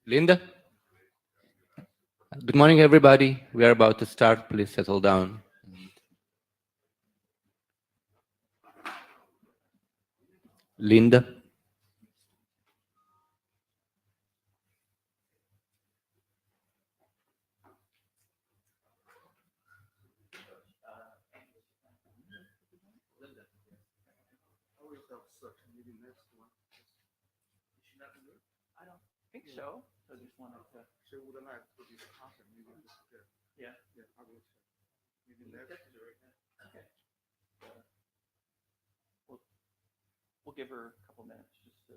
Linda? Good morning, everybody. We are about to start. Please settle down. Linda? I don't think so. I just wanted to. Yeah. Okay. We'll give her a couple minutes just to.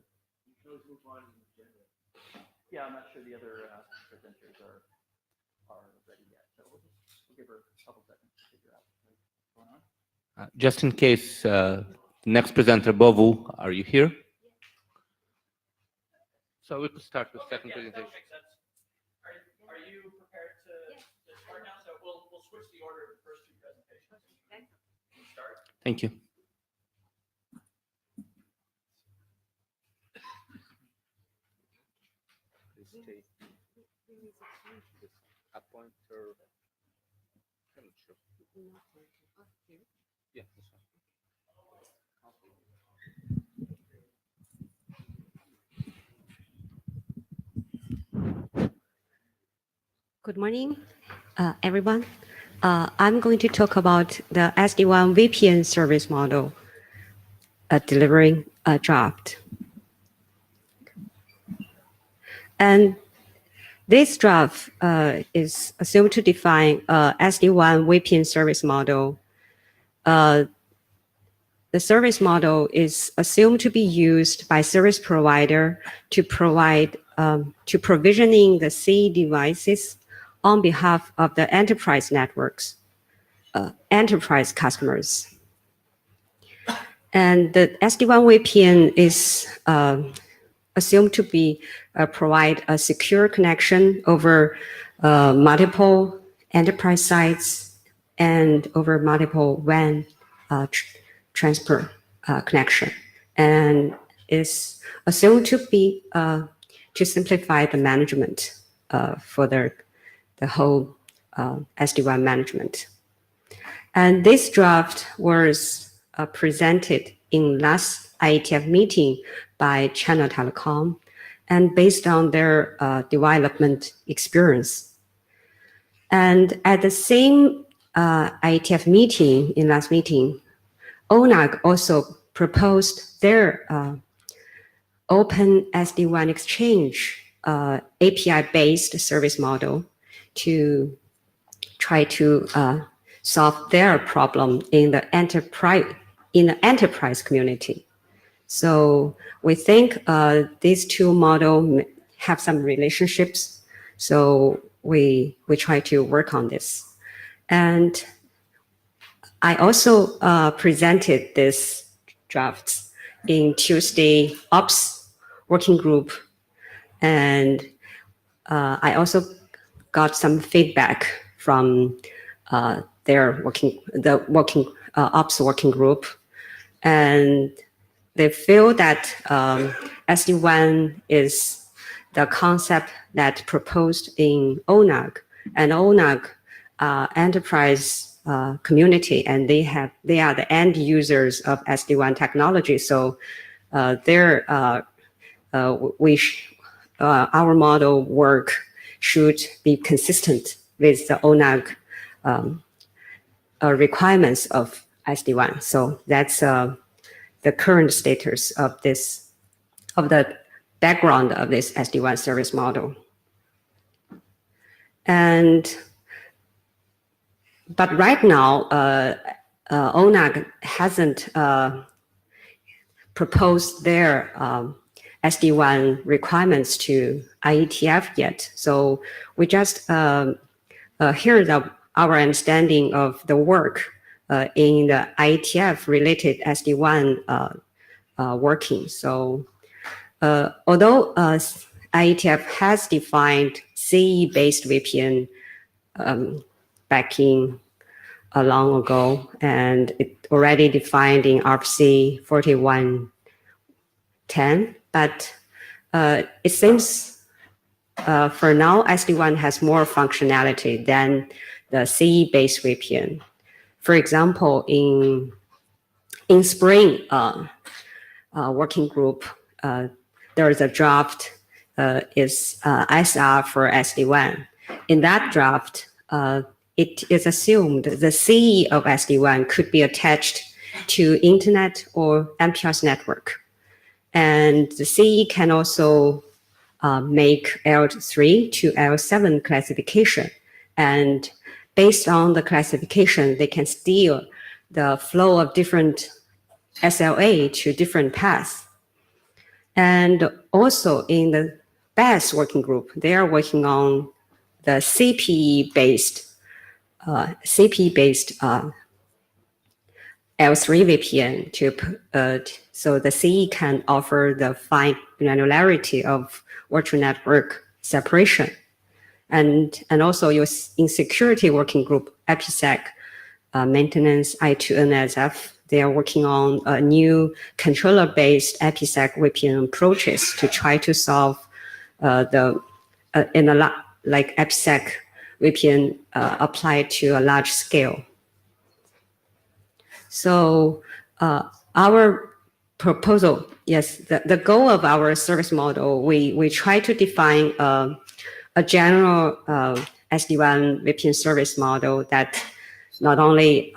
Yeah, I'm not sure the other presenters are ready yet, so we'll give her a couple seconds to figure out what's going on. Just in case, the next presenter, Bovu, are you here? So we could start with second presentation. That makes sense. Are you prepared to start now? So we'll switch the order of the first two presentations. Okay. Start. Thank you. Yeah, this one. Good morning, everyone. I'm going to talk about the SD-WAN VPN service model delivering a draft. And this draft is assumed to define SD-WAN VPN service model. The service model is assumed to be used by service provider to provide to provisioning the CE devices on behalf of the enterprise networks, enterprise customers. And the SD-WAN VPN is assumed to be provide a secure connection over multiple enterprise sites and over multiple WAN transfer connection, and is assumed to be to simplify the management for the whole SD-WAN management. And this draft was presented in last IETF meeting by China Telecom, and based on their development experience. And at the same IETF meeting, in last meeting, ONAG also proposed their open SD-WAN exchange API-based service model to try to solve their problem in the enterprise community. So we think these two models have some relationships. So we try to work on this. And I also presented this drafts in Tuesday Ops working group. And I also got some feedback from their ops working group. And they feel that SD-WAN is the concept that proposed in ONAG, and ONAG enterprise community, and they are the end users of SD-WAN technology. So our model work should be consistent with the ONAG requirements of SD-WAN. So that's the current status of this, of the background of this SD-WAN service model. But right now, ONAG hasn't proposed their SD-WAN requirements to IETF yet. So we just heard our understanding of the work in the IETF related SD-WAN working. So although IETF has defined CE-based VPN back in long ago, and it already defined in RFC 4110, but it seems for now, SD-WAN has more functionality than the CE-based VPN. For example, in Spring working group, there is a draft is SR for SD-WAN. In that draft, it is assumed the CE of SD-WAN could be attached to internet or MPLS network. And the CE can also make L3 to L7 classification. And based on the classification, they can steer the flow of different SLA to different paths. And also in the BAS working group, they are working on the CPE-based L3 VPN so the CE can offer the fine granularity of virtual network separation. And also in security working group, Ipsec Maintenance I2NSF, they are working on a new controller-based Ipsec VPN approaches to try to solve like Ipsec VPN applied to a large scale. So our proposal, yes, the goal of our service model, we try to define a general SD-WAN VPN service model that not only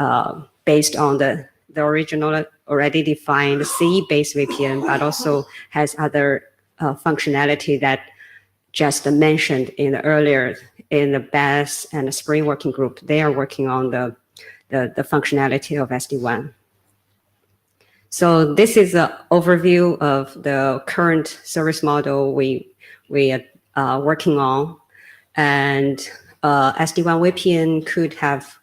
based on the original already defined CE-based VPN, but also has other functionality that just mentioned earlier in the BAS and the Spring working group. They are working on the functionality of SD-WAN. So this is an overview of the current service model we are working on. And SD-WAN VPN could have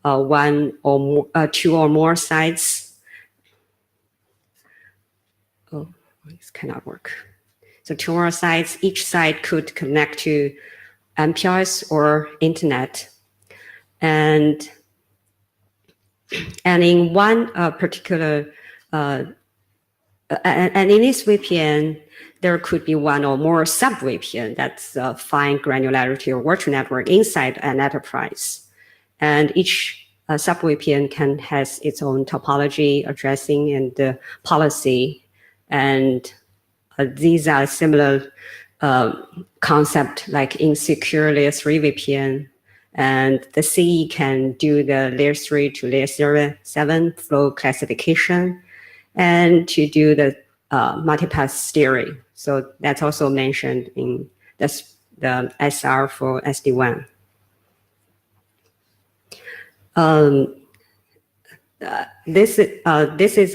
one or more, two or more sites. Oh, this cannot work. So 2 more sites, each site could connect to MPLS or internet. And in one particular, and in this VPN, there could be one or more sub-VPN that's fine granularity or virtual network inside an enterprise. And each sub-VPN has its own topology, addressing, and policy. And these are similar concept like in secure layer 3 VPN. And the CE can do the layer 3 to layer 7 flow classification and to do the multipath steering. So that's also mentioned in the SR for SD-WAN. This is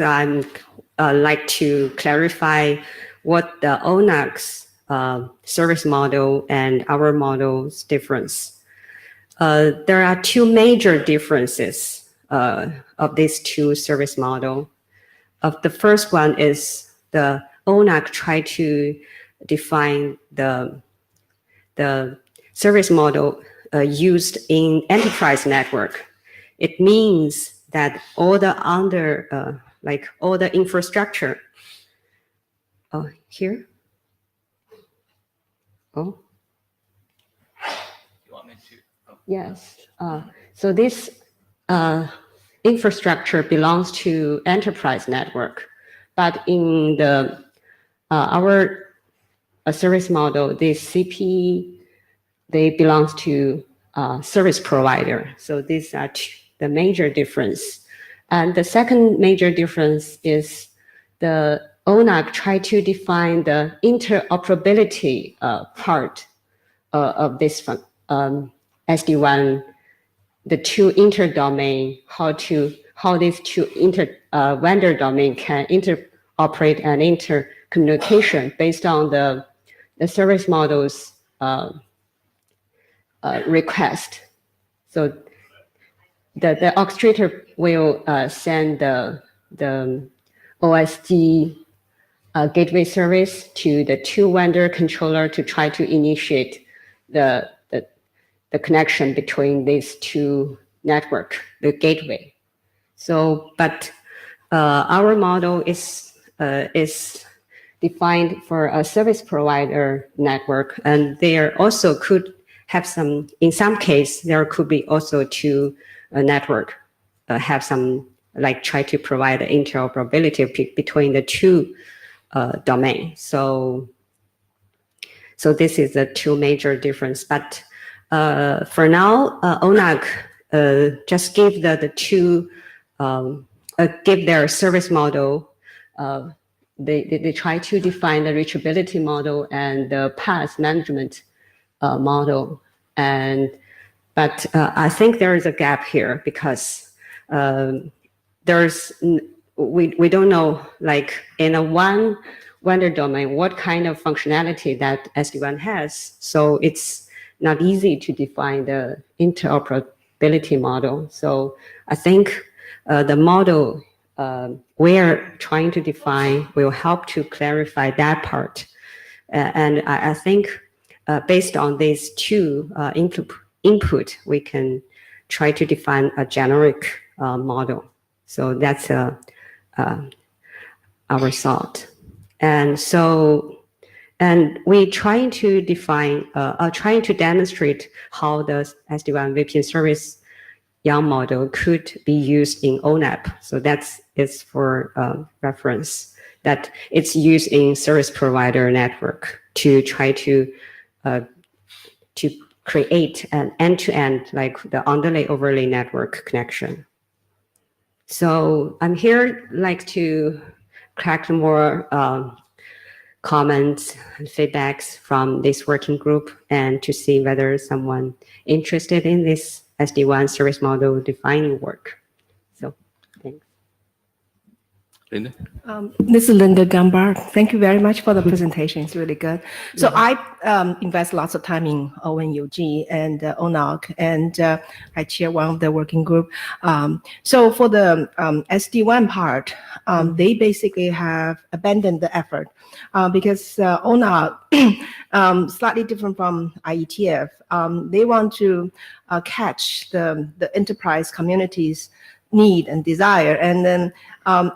like to clarify what the ONAC's service model and our model's difference. There are 2 major differences of these 2 service model. The first one is the ONAC try to define the service model used in enterprise network. It means that all the all the infrastructure. Oh, here. Oh. You want me to? Oh. Yes. So this infrastructure belongs to enterprise network, but in the our service model, the CP, they belongs to service provider. So these are the major difference. And the second major difference is the ONAC try to define the interoperability part of this SD-WAN, the 2 interdomain, how these 2 vendor domain can interoperate and intercommunication based on the service model's request. So the orchestrator will send the OSD gateway service to the 2 vendor controller to try to initiate the connection between these 2 network, the gateway. So, but our model is defined for a service provider network, and there also could have some, in some case, there could be also two network have some, like try to provide interoperability between the two domains. So this is the two major difference. But for now, ONAC just give the two, give their service model. They try to define the reachability model and the path management model. But I think there is a gap here because we don't know, like in a one vendor domain, what kind of functionality that SD-WAN has. So it's not easy to define the interoperability model. So I think the model we're trying to define will help to clarify that part. And I think based on these two input, we can try to define a generic model. So that's our thought. And we trying to define, trying to demonstrate how the SD-WAN VPN service YANG model could be used in ONAP. So that's for reference, that it's used in service provider network to try to create an end-to-end, like the underlay overlay network connection. So I'm here like to collect more comments and feedbacks from this working group and to see whether someone interested in this SD-WAN service model defining work. So thanks. Linda? This is Linda Gambard. Thank you very much for the presentation. It's really good. So I invest lots of time in ONUG and ONAC, and I chair one of the working group. So for the SD-WAN part, they basically have abandoned the effort because ONAC, slightly different from IETF, they want to catch the enterprise community's need and desire. And then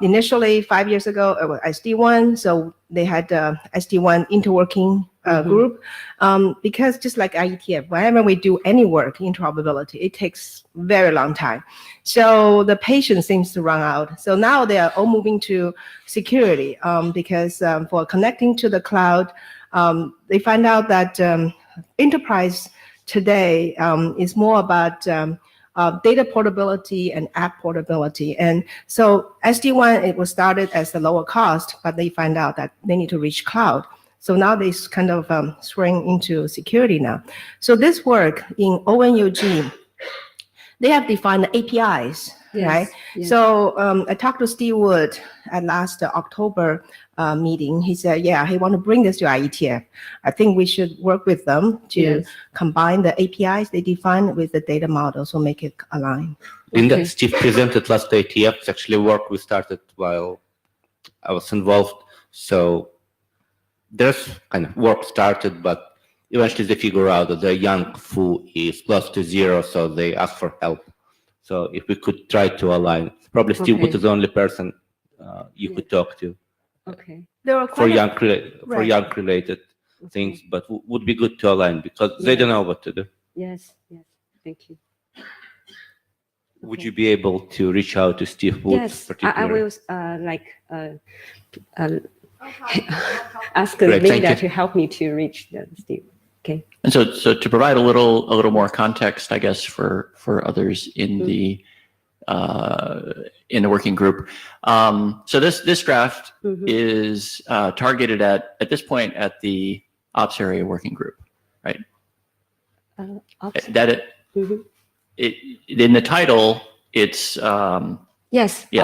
initially 5 years ago, it was SD-WAN. So they had the SD-WAN interworking group because just like IETF, whenever we do any work, interoperability, it takes very long time. So the patience seems to run out. So now they are all moving to security because for connecting to the cloud, they find out that enterprise today is more about data portability and app portability. And so SD-WAN, it was started as the lower cost, but they find out that they need to reach cloud. So now they kind of swing into security now. So this work in ONUG, they have defined the APIs, right? Yes. So I talked to Steve Wood at last October meeting. He said, yeah, he want to bring this to IETF. I think we should work with them to combine the APIs they define with the data model, so make it align. Linda, Steve presented last IETF. It's actually work we started while I was involved. So there's kind of work started, but eventually they figure out that the YANG foo is close to zero, so they ask for help. So if we could try to align, probably Steve Wood is the only person you could talk to. Okay. There are for YANG related things, but would be good to align because they don't know what to do. Yes, yes, thank you. Would you be able to reach out to Steve Wood? Yes, I will ask Great, Linda to help me to reach Steve. Okay. And so to provide a little more context, I guess, for others in the working group. So this draft is targeted at this point at the ops area working group, right? Ops. In the title, it's yes, the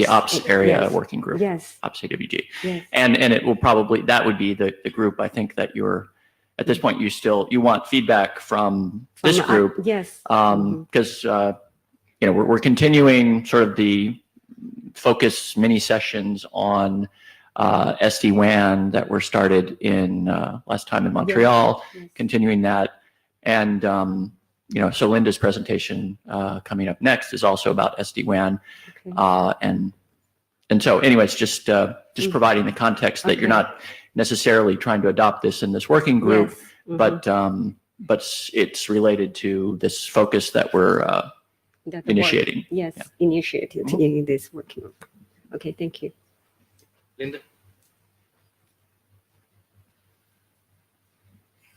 ops area working group. Yes, ops AWG. Yes. And it will probably, that would be the group. I think that you're at this point you want feedback from this group. Yes. Because we're continuing sort of the focus mini sessions on SD-WAN that were started in last time in Montreal, continuing that. And, so Linda's presentation coming up next is also about SD-WAN. And And so anyways, just providing the context that you're Okay. not necessarily trying to adopt this in this working group, Yes. Mhm. but it's related to this focus that we're That the work- initiating. Yes, Yeah. initiated in this working group. Okay, thank you. Linda?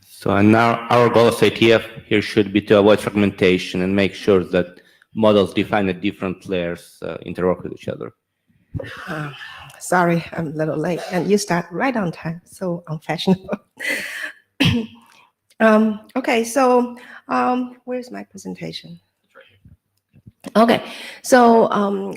So and now our goal as IETF here should be to avoid fragmentation and make sure that models defined at different layers interact with each other. Sorry, I'm a little late, and you start right on time, so unfashionable. Okay, so where's my presentation? Okay, so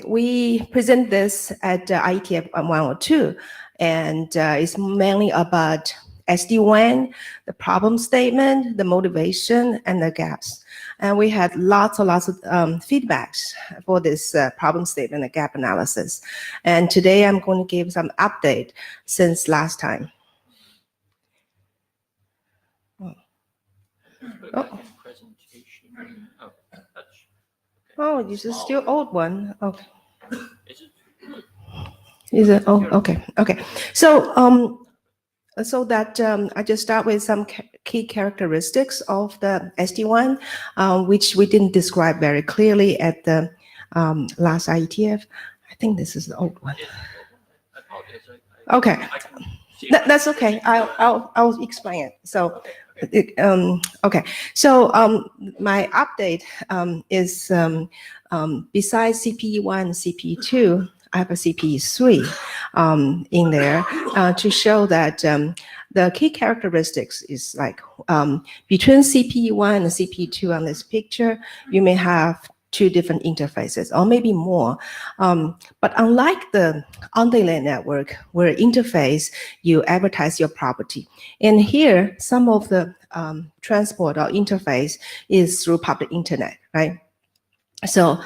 we present this at IETF 102, and it's mainly about SD-WAN, the problem statement, the motivation, and the gaps. And we had lots of feedbacks for this problem statement and gap analysis. And today I'm going to give some update since last time. Oh, this is still old one. Okay. Is it? Oh, okay. Okay. So, I just start with some key characteristics of the SD-WAN, which we didn't describe very clearly at the last IETF. I think this is the old one. Okay. That's okay. I'll explain it. So, okay. So my update is besides CPE1 and CPE2, I have a CPE3 in there to show that the key characteristics is like between CPE1 and CPE2 on this picture, you may have two different interfaces or maybe more. But unlike the underlay network where interface, you advertise your property. And here, some of the transport or interface is through public internet, right? So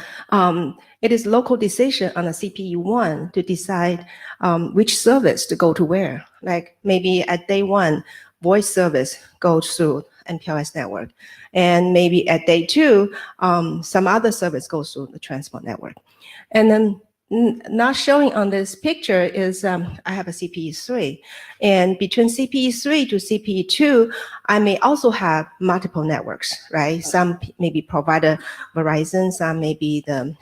it is local decision on a CPE1 to decide which service to go to where. Like maybe at day one, voice service goes through MPLS network. And maybe at day two, some other service goes through the transport network. And then not showing on this picture is I have a CPE3. And between CPE3 to CPE2, I may also have multiple networks, right? Some maybe provider Verizon, some maybe the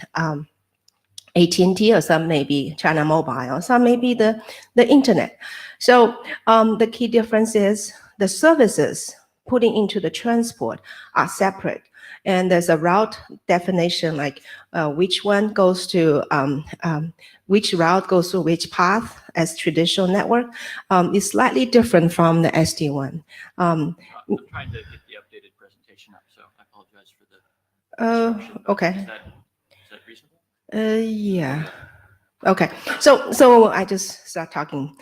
AT&T, or some maybe China Mobile, or some maybe the internet. So the key difference is the services putting into the transport are separate. And there's a route definition, like which one goes to, which route goes to which path as traditional network is slightly different from the SD-WAN. I'm trying to get the updated presentation up, so I apologize for the. Okay. Is that reasonable? Yeah. Okay. So I just start talking.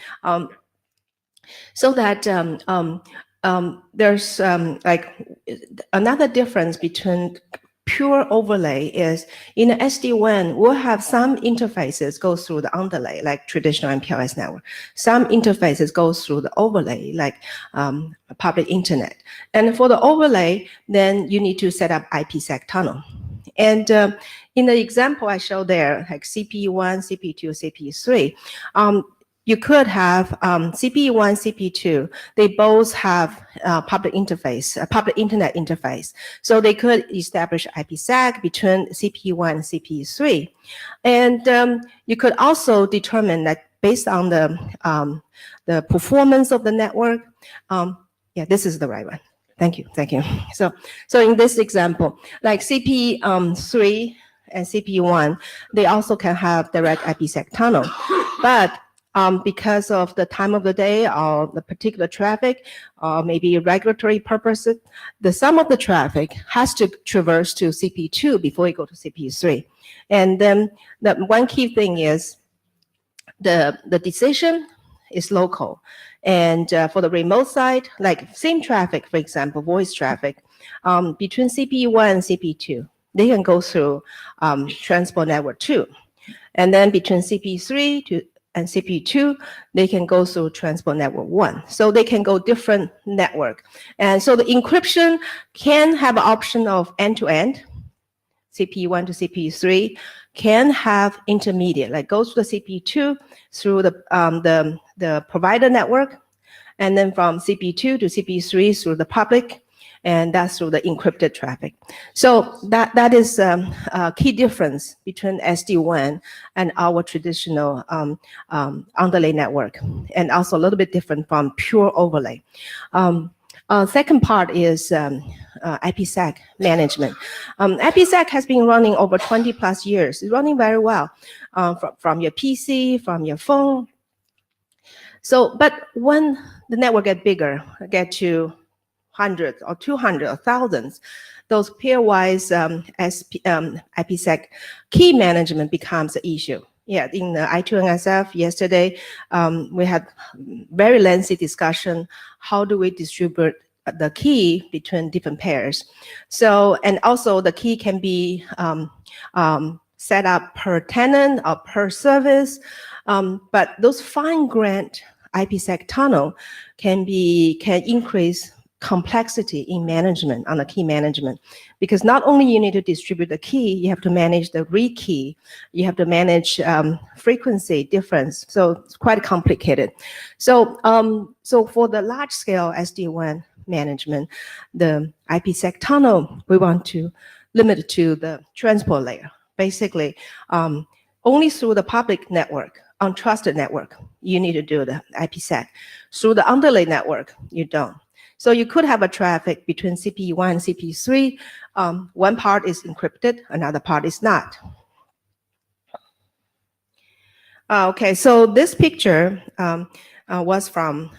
So that there's like another difference between pure overlay is in the SD-WAN, we'll have some interfaces go through the underlay, like traditional MPLS network. Some interfaces go through the overlay, like public internet. And for the overlay, then you need to set up Ipsec Tunnel. And in the example I showed there, like CPE1, CPE2, CPE3, you could have CPE1, CPE2. They both have public interface, a public internet interface. So they could establish IPsec between CPE1 and CPE3. And you could also determine that based on the performance of the network. Yeah, this is the right one. Thank you. Thank you. So in this example, like CPE3 and CPE1, they also can have direct IPsec tunnel, but because of the time of the day or the particular traffic, or maybe regulatory purposes, the sum of the traffic has to traverse to CPE2 before you go to CPE3. And then the one key thing is the decision is local. And for the remote side, like same traffic, for example, voice traffic, between CPE1 and CPE2, they can go through transport network 2. And then between CPE3 and CPE2, they can go through transport network 1. So they can go different network. And so the encryption can have an option of end-to-end, CPU1 to CPU3 can have intermediate, like goes to the CPU2 through the provider network, and then from CPU2 to CPU3 through the public, and that's through the encrypted traffic. So that is a key difference between SD-WAN and our traditional underlay network, and also a little bit different from pure overlay. Second part is IPsec management. IPsec has been running over 20 plus years. It's running very well from your PC, from your phone. So, but when the network get bigger, get to hundreds or 200 or thousands, those pairwise IPsec key management becomes an issue. Yeah, in the I2NSF yesterday, we had very lengthy discussion. How do we distribute the key between different pairs? So, and also the key can be set up per tenant or per service, but those fine-grained IPsec tunnel can increase complexity in management, on the key management, because not only you need to distribute the key, you have to manage the rekey, you have to manage frequency difference. So it's quite complicated. So so for the large scale SD-WAN management, the IPsec tunnel, we want to limit it to the transport layer. Basically, only through the public network, untrusted network, you need to do the IPsec. Through the underlay network, you don't. So you could have a traffic between CPU1 and CPU3. One part is encrypted, another part is not. Okay, so this picture was from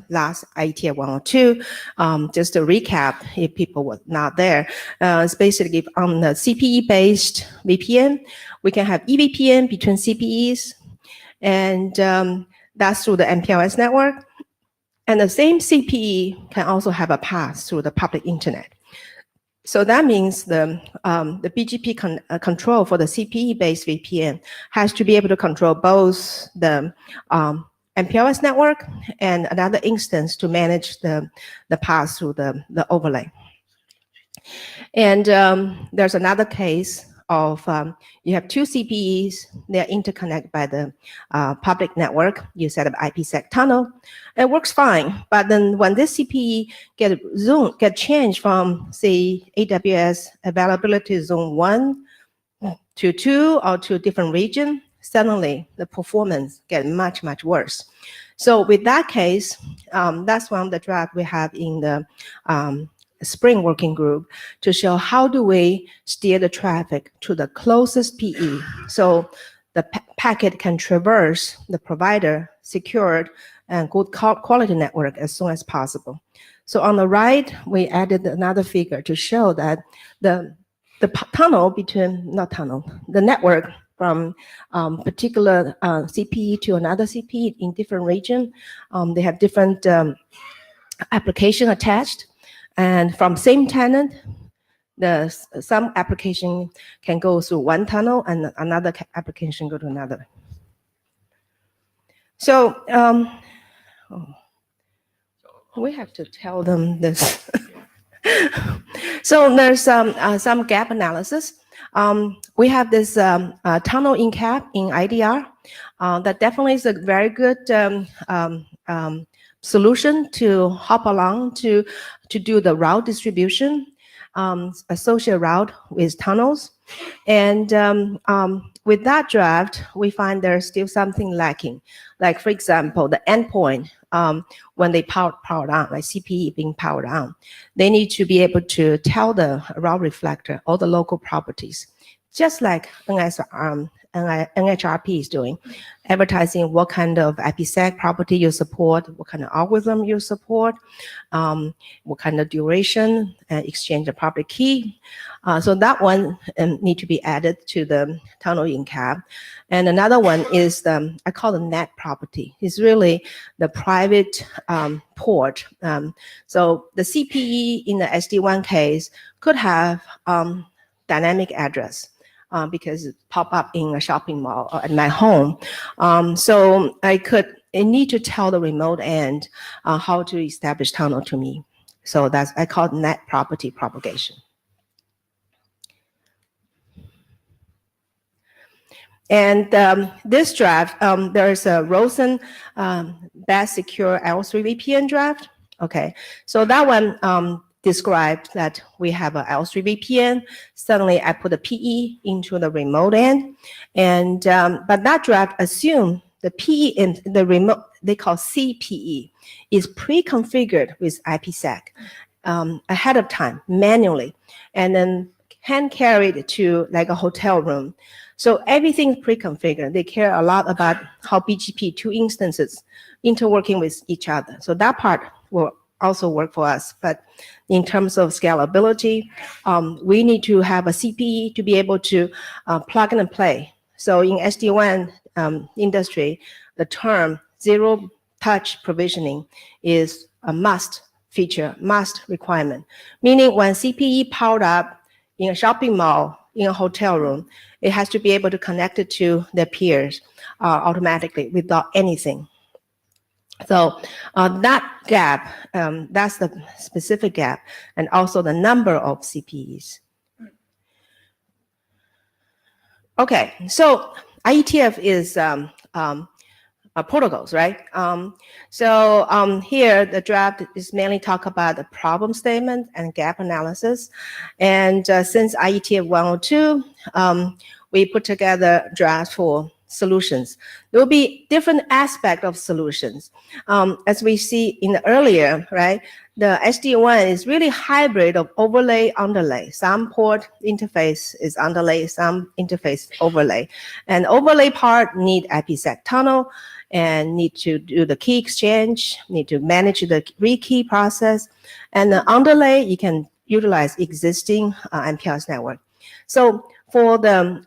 last IETF102. Just to recap, if people were not there, it's basically on the CPE-based VPN. We can have eVPN between CPEs, and that's through the MPLS network. And the same CPE can also have a path through the public internet. So that means the BGP control for the CPE-based VPN has to be able to control both the MPLS network and another instance to manage the path through the overlay. And there's another case of you have two CPEs, they're interconnected by the public network. You set up IPsec tunnel, it works fine. But then when this CPE get changed from, say, AWS availability zone 1 to 2 or to a different region, suddenly the performance get much, much worse. So with that case, that's one of the draft we have in the Spring Working Group to show how do we steer the traffic to the closest PE so the packet can traverse the provider secured and good quality network as soon as possible. So on the right, we added another figure to show that the tunnel between, not tunnel, the network from particular CPE to another CPE in different region, they have different application attached. And from same tenant, some application can go through one tunnel and another application go to another. So we have to tell them this. So there's some gap analysis. We have this tunnel in cap in IDR. That definitely is a very good solution to hop along to do the route distribution, associate route with tunnels. And with that draft, we find there's still something lacking. Like, for example, the endpoint, when they power on, like CPE being powered on, they need to be able to tell the route reflector all the local properties, just like NHRP is doing, advertising what kind of IPsec property you support, what kind of algorithm you support, what kind of duration, exchange the public key. So that one need to be added to the tunnel in cap. And another one is I call the net property. It's really the private port. So the CPE in the SD-WAN case could have dynamic address. Because it pop up in a shopping mall or at my home. So I need to tell the remote end how to establish tunnel to me. So I call it net property propagation. And this draft, there is a Rosen Best Secure L3 VPN draft. Okay, so that one described that we have a L3 VPN. Suddenly, I put a PE into the remote end, and but that draft assumed the PE in the remote, they call CPE, is pre-configured with IPsec ahead of time manually, and then hand carried to like a hotel room. So everything's pre-configured. They care a lot about how BGP two instances interworking with each other. So that part will also work for us. But in terms of scalability, we need to have a CPE to be able to plug and play. So in SD-WAN industry, the term zero touch provisioning is a must feature, must requirement. Meaning when CPE powered up in a shopping mall, in a hotel room, it has to be able to connect it to their peers automatically without anything. So that gap, that's the specific gap, and also the number of CPEs. Okay, so IETF is protocols, right? Here the draft is mainly talk about the problem statement and gap analysis. And since IETF102, we put together draft for solutions. There will be different aspects of solutions. As we see in the earlier, right? The SD-WAN is really hybrid of overlay, underlay. Some port interface is underlay, some interface overlay. And overlay part need Ipsec Tunnel and need to do the key exchange, need to manage the rekey process. And the underlay, you can utilize existing MPLS network. So for the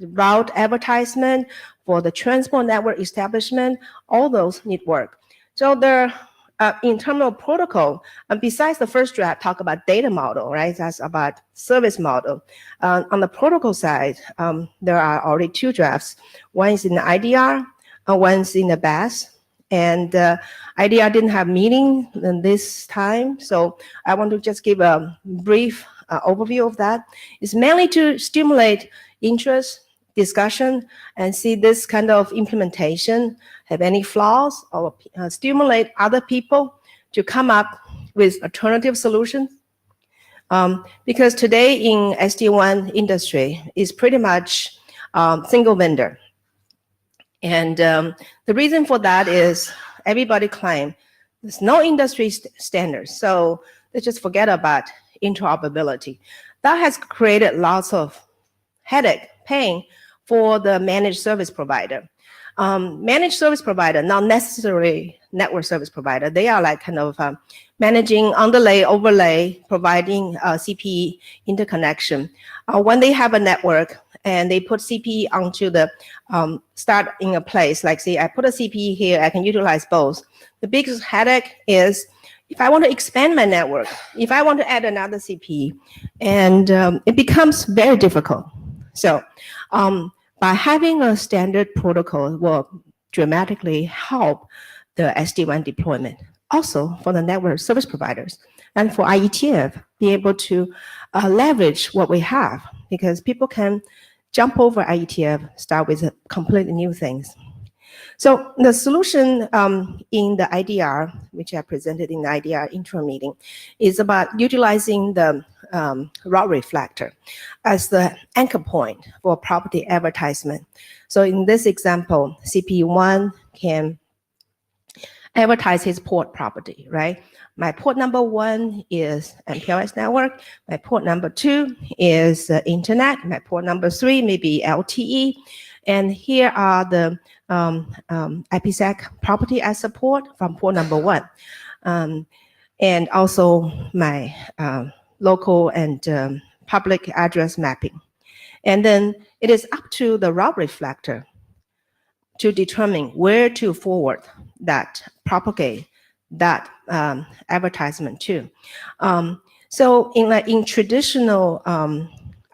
route advertisement, for the transport network establishment, all those need work. So there, in terms of protocol, besides the first draft, talk about data model, right? That's about service model. On the protocol side, there are already two drafts. One is in the IDR, one's in the BAS. And IDR didn't have meaning in this time, so I want to just give a brief overview of that. It's mainly to stimulate interest, discussion, and see this kind of implementation have any flaws, or stimulate other people to come up with alternative solutions. Because today in SD-WAN industry is pretty much single vendor. And the reason for that is everybody claim there's no industry standards, so they just forget about interoperability. That has created lots of headache, pain for the managed service provider. Managed service provider, not necessarily network service provider, they are like kind of managing underlay, overlay, providing CPE interconnection. When they have a network and they put CPE onto the start in a place, like say I put a CPE here, I can utilize both. The biggest headache is if I want to expand my network, if I want to add another CPE, and it becomes very difficult. So by having a standard protocol will dramatically help the SD-WAN deployment. Also for the network service providers and for IETF, be able to leverage what we have, because people can jump over IETF, start with completely new things. So the solution in the IDR, which I presented in the IDR intro meeting, is about utilizing the route reflector as the anchor point for property advertisement. So in this example, CP1 can advertise his port property, right? My port number 1 is MPLS network. My port number 2 is internet. My port number 3 may be LTE. And here are the IPsec property I support from port number 1. And also my local and public address mapping. And then it is up to the route reflector to determine where to forward that, propagate that advertisement to. So in traditional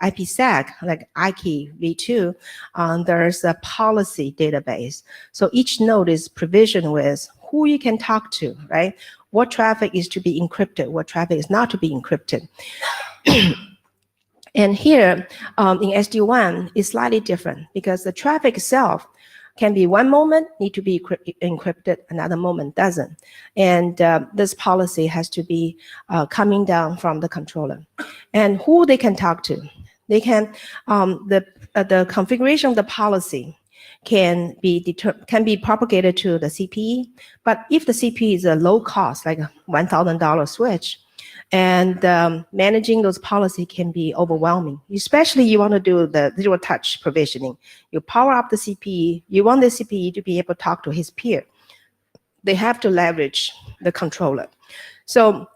IPsec, like IKE v2, there's a policy database. So each node is provisioned with who you can talk to, right? What traffic is to be encrypted, what traffic is not to be encrypted. And here in SD-WAN is slightly different because the traffic itself can be one moment need to be encrypted, another moment doesn't. And this policy has to be coming down from the controller. And who they can talk to? They can, the configuration of the policy can be propagated to the CPE. But if the CPE is a low cost, like a $1,000 switch, and managing those policy can be overwhelming, especially you want to do the zero touch provisioning. You power up the CPE, you want the CPE to be able to talk to his peer. They have to leverage the controller. So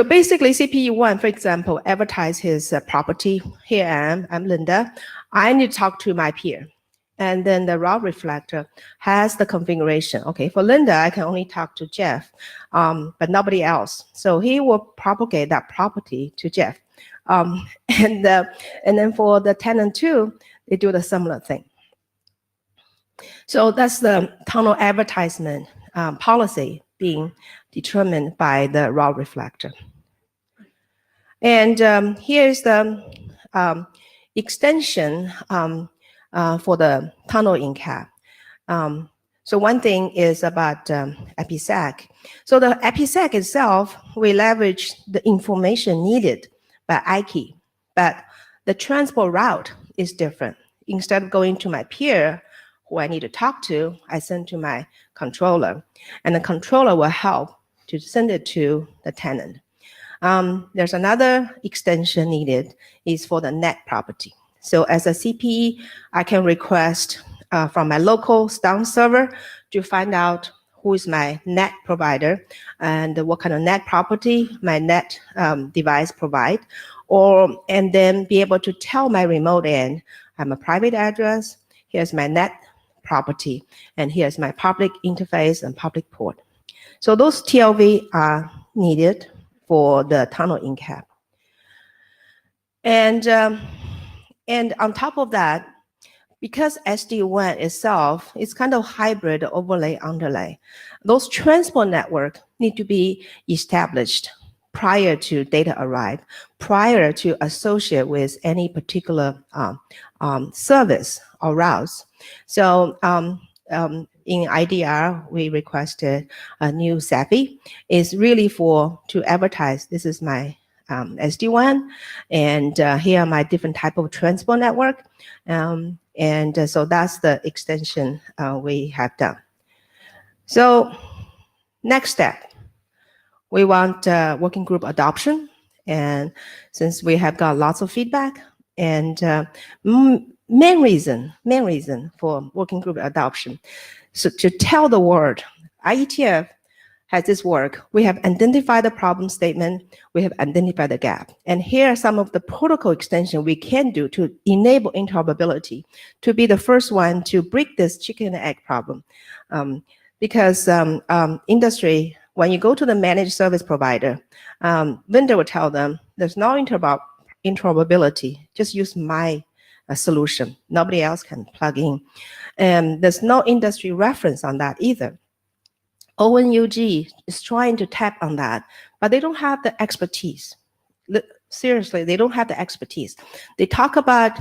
basically CPE1, for example, advertise his property. Here I am, I'm Linda. I need to talk to my peer. And then the route reflector has the configuration. Okay, for Linda, I can only talk to Jeff, but nobody else. So he will propagate that property to Jeff. And then for the tenant 2, they do the similar thing. So that's the tunnel advertisement policy being determined by the route reflector. And here's the extension for the tunnel in-cap. So one thing is about Ipsec. So the Ipsec itself, we leverage the information needed by IKEY, but the transport route is different. Instead of going to my peer, who I need to talk to, I send to my controller, and the controller will help to send it to the tenant. There's another extension needed is for the net property. So as a CPE, I can request from my local down server to find out who is my net provider and what kind of net property my net device provide, and then be able to tell my remote end, I'm a private address, here's my net property, and here's my public interface and public port. So those TLV are needed for the tunnel in-cap. And on top of that, because SD-WAN itself is kind of hybrid overlay underlay, those transport network need to be established prior to data arrive, prior to associate with any particular service or routes. So in IDR, we requested a new SAPI. It's really to advertise, this is my SD-WAN, and here are my different type of transport network. So that's the extension we have done. So next step, we want working group adoption. And since we have got lots of feedback, and main reason for working group adoption, so to tell the world, IETF has this work. We have identified the problem statement. We have identified the gap. And here are some of the protocol extension we can do to enable interoperability, to be the first one to break this chicken and egg problem. Because industry, when you go to the managed service provider, vendor will tell them, there's no interoperability, just use my solution. Nobody else can plug in. And there's no industry reference on that either. ONUG is trying to tap on that, but they don't have the expertise. Seriously, they don't have the expertise. They talk about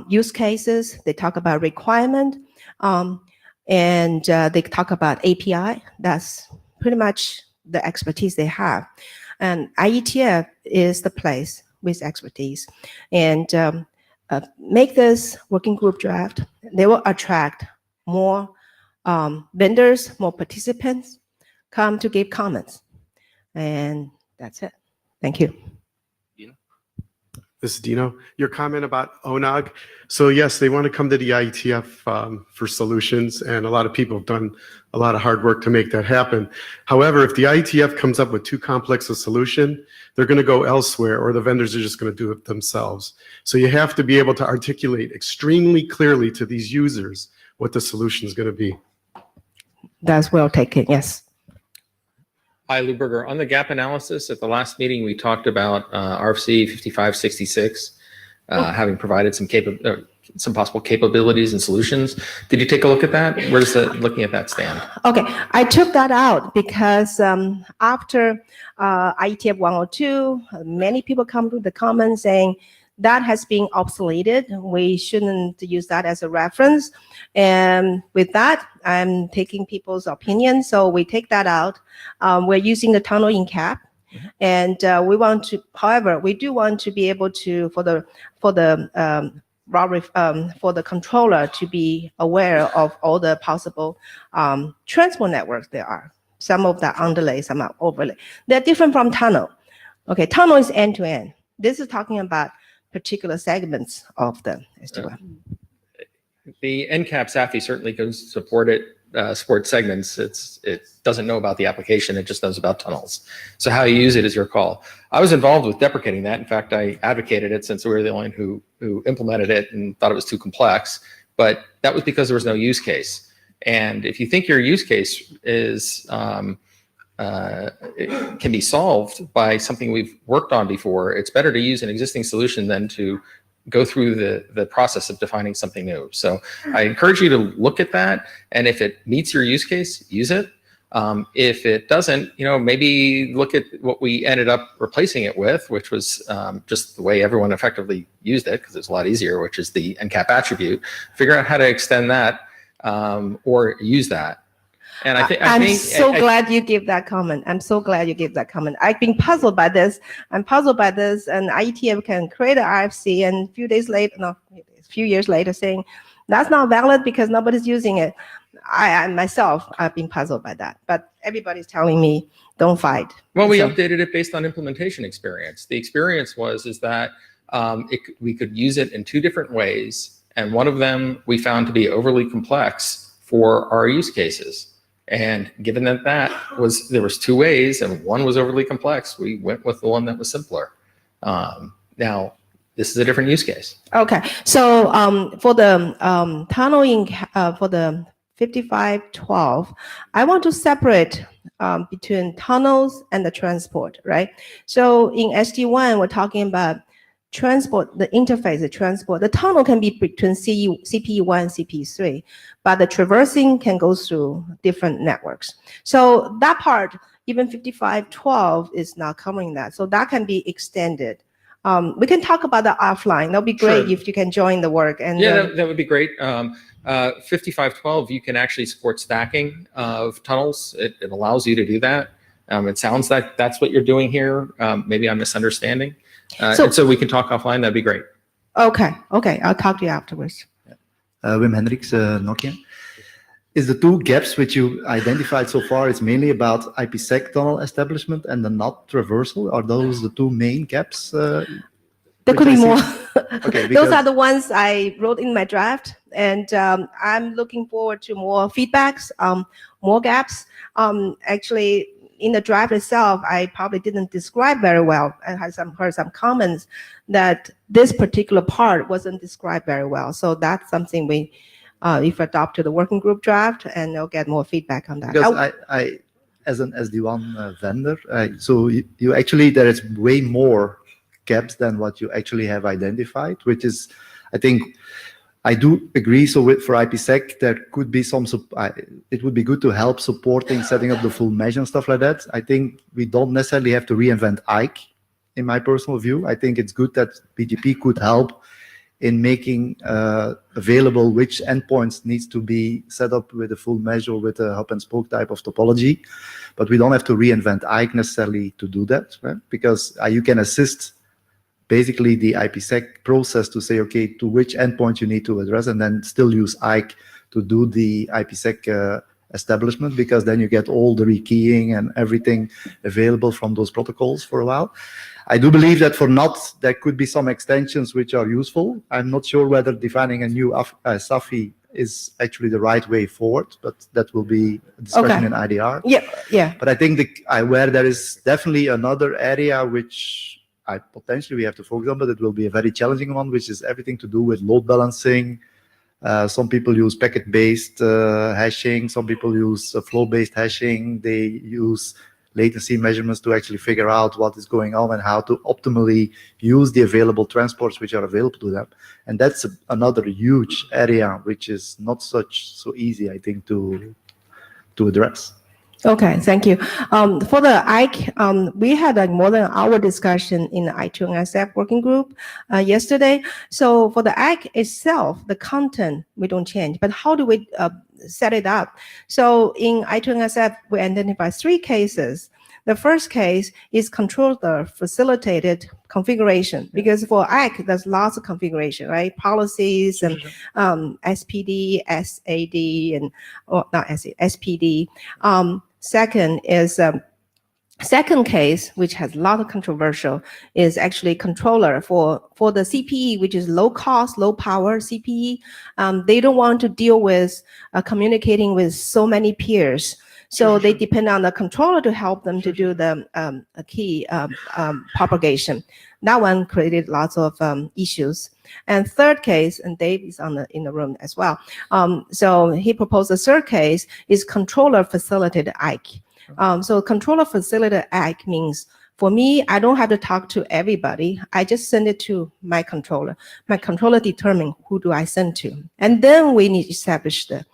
use cases, they talk about requirement, and they talk about API. That's pretty much the expertise they have. And IETF is the place with expertise. And make this working group draft. They will attract more vendors, more participants come to give comments. And that's it. Thank you. This is Dino. Your comment about ONOG. So yes, they want to come to the IETF for solutions, and a lot of people have done a lot of hard work to make that happen. However, if the IETF comes up with too complex a solution, they're going to go elsewhere, or the vendors are just going to do it themselves. So you have to be able to articulate extremely clearly to these users what the solution is going to be. That's well taken, yes. Hi, Lou Berger. On the gap analysis, at the last meeting, we talked about RFC 5566 having provided some possible capabilities and solutions. Did you take a look at that? Where does looking at that stand? Okay, I took that out because after IETF 102, many people come to the comments saying that has been obsoleted. We shouldn't use that as a reference. And with that, I'm taking people's opinion. So we take that out. We're using the tunnel in cap. And we want to, however, we do want to be able to, for the controller to be aware of all the possible transport networks there are. Some of that underlay, some are overlay. They're different from tunnel. Okay, tunnel is end-to-end. This is talking about particular segments of the SD-WAN. The NCAP SAFI certainly can support it, support segments. It doesn't know about the application, it just knows about tunnels. So how you use it is your call. I was involved with deprecating that. In fact, I advocated it since we were the only one who implemented it and thought it was too complex, but that was because there was no use case. And if you think your use case is it can be solved by something we've worked on before, it's better to use an existing solution than to go through the process of defining something new. So I encourage you to look at that, and if it meets your use case, use it. If it doesn't, maybe look at what we ended up replacing it with, which was just the way everyone effectively used it, because it's a lot easier, which is the NCAP attribute. Figure out how to extend that or use that. And I'm so glad you gave that comment. I'm so glad you gave that comment. I've been puzzled by this. I'm puzzled by this, and IETF can create an RFC, and a few years later saying that's not valid because nobody's using it. I myself, I've been puzzled by that, but everybody's telling me don't fight. Well, we updated it based on implementation experience. The experience is that we could use it in two different ways, and one of them we found to be overly complex for our use cases. And given that there was two ways and one was overly complex, we went with the one that was simpler. Now, this is a different use case. Okay, so for the tunneling, for the 5512, I want to separate between tunnels and the transport, right? So in SD-WAN, we're talking about transport, the interface, the transport. The tunnel can be between CP1 and CP3, but the traversing can go through different networks. So that part, even 5512 is not covering that. So that can be extended. We can talk about that offline. That'll be great. Sure. If you can join the work. And yeah, that would be great. 5512, you can actually support stacking of tunnels. It allows you to do that. It sounds like that's what you're doing here. Maybe I'm misunderstanding. And so we can talk offline. That'd be great. Okay. I'll talk to you afterwards. Wim Hendricks, Nokia. Is the two gaps which you identified so far is mainly about IPsec tunnel establishment and the NOT traversal? Are those the two main gaps? There could be more. Okay, those are the ones I wrote in my draft, and I'm looking forward to more feedbacks, more gaps. Actually, in the draft itself, I probably didn't describe very well. I had heard some comments that this particular part wasn't described very well. So that's something we, if adopt to the working group draft, and they'll get more feedback on that. Because I as an SD-WAN vendor, so you actually, there is way more gaps than what you actually have identified, which is, I think, I do agree. So for IPsec, there could be some, it would be good to help supporting setting up the full mesh and stuff like that. I think we don't necessarily have to reinvent IKE, in my personal view. I think it's good that BGP could help in making available which endpoints needs to be set up with a full mesh or with a hub and spoke type of topology. But we don't have to reinvent IKE necessarily to do that, right? Because you can assist basically the IPsec process to say, okay, to which endpoint you need to address, and then still use IKE to do the IPsec establishment, because then you get all the rekeying and everything available from those protocols for a while. I do believe that for NOT, there could be some extensions which are useful. I'm not sure whether defining a new SAFI is actually the right way forward, but that will be a discussion in IDR. Yeah. But I think where there is definitely another area which potentially we have to focus on, but it will be a very challenging one, which is everything to do with load balancing. Some people use packet-based hashing. Some people use flow-based hashing. They use latency measurements to actually figure out what is going on and how to optimally use the available transports which are available to them. And that's another huge area which is not so easy, I think, to address. Okay, thank you. For the IKE, we had like more than an hour discussion in the I2 and SF working group yesterday. So for the IKE itself, the content we don't change, but how do we set it up? So in I2 and SF, we identify 3 cases. The first case is controller facilitated configuration, because for IKE, there's lots of configuration, right? Policies and SPD, SAD, and not SAD, SPD. Second is second case, which has a lot of controversial, is actually controller for the CPE, which is low cost, low power CPE. They don't want to deal with communicating with so many peers. So they depend on the controller to help them to do the key propagation. That one created lots of issues. And third case, and Dave is in the room as well. So he proposed the third case is controller facilitated IKE. So controller facilitated IKE means, for me, I don't have to talk to everybody. I just send it to my controller. My controller determine who do I send to. And then we need to establish the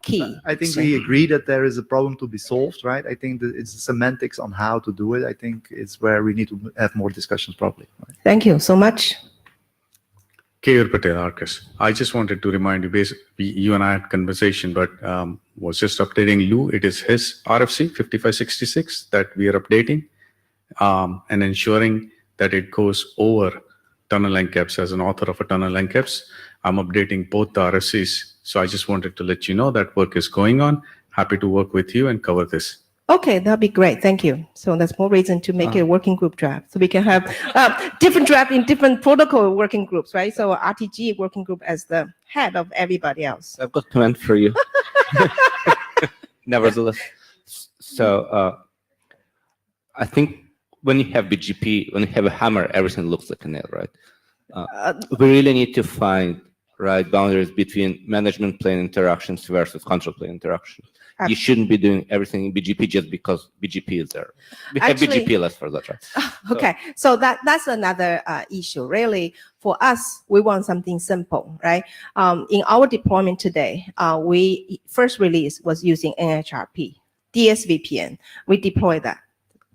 key. I think we agree that there is a problem to be solved, right? I think that it's the semantics on how to do it. I think it's where we need to have more discussions probably. Right? Thank you so much. Keyur Patel, Arcus. I just wanted to remind you, basically, you and I had conversation, but was just updating Lou. It is his RFC 5566 that we are updating and ensuring that it goes over tunnel NCAPs. As an author of a tunnel NCAPs, I'm updating both the RFCs. So I just wanted to let you know that work is going on. Happy to work with you and cover this. Okay, that'd be great. Thank you. So that's more reason to make it a working group draft. So we can have different draft in different protocol working groups, right? So RTG working group as the head of everybody else. I've got comment for you. Nevertheless, so I think when you have BGP, when you have a hammer, everything looks like a nail, right? We really need to find right boundaries between management plane interactions versus control plane interactions. You shouldn't be doing everything in BGP just because BGP is there. We have BGP less for that, right? Okay, so that's another issue. Really, for us, we want something simple, right? In our deployment today, we first release was using NHRP, DSVPN. We deployed that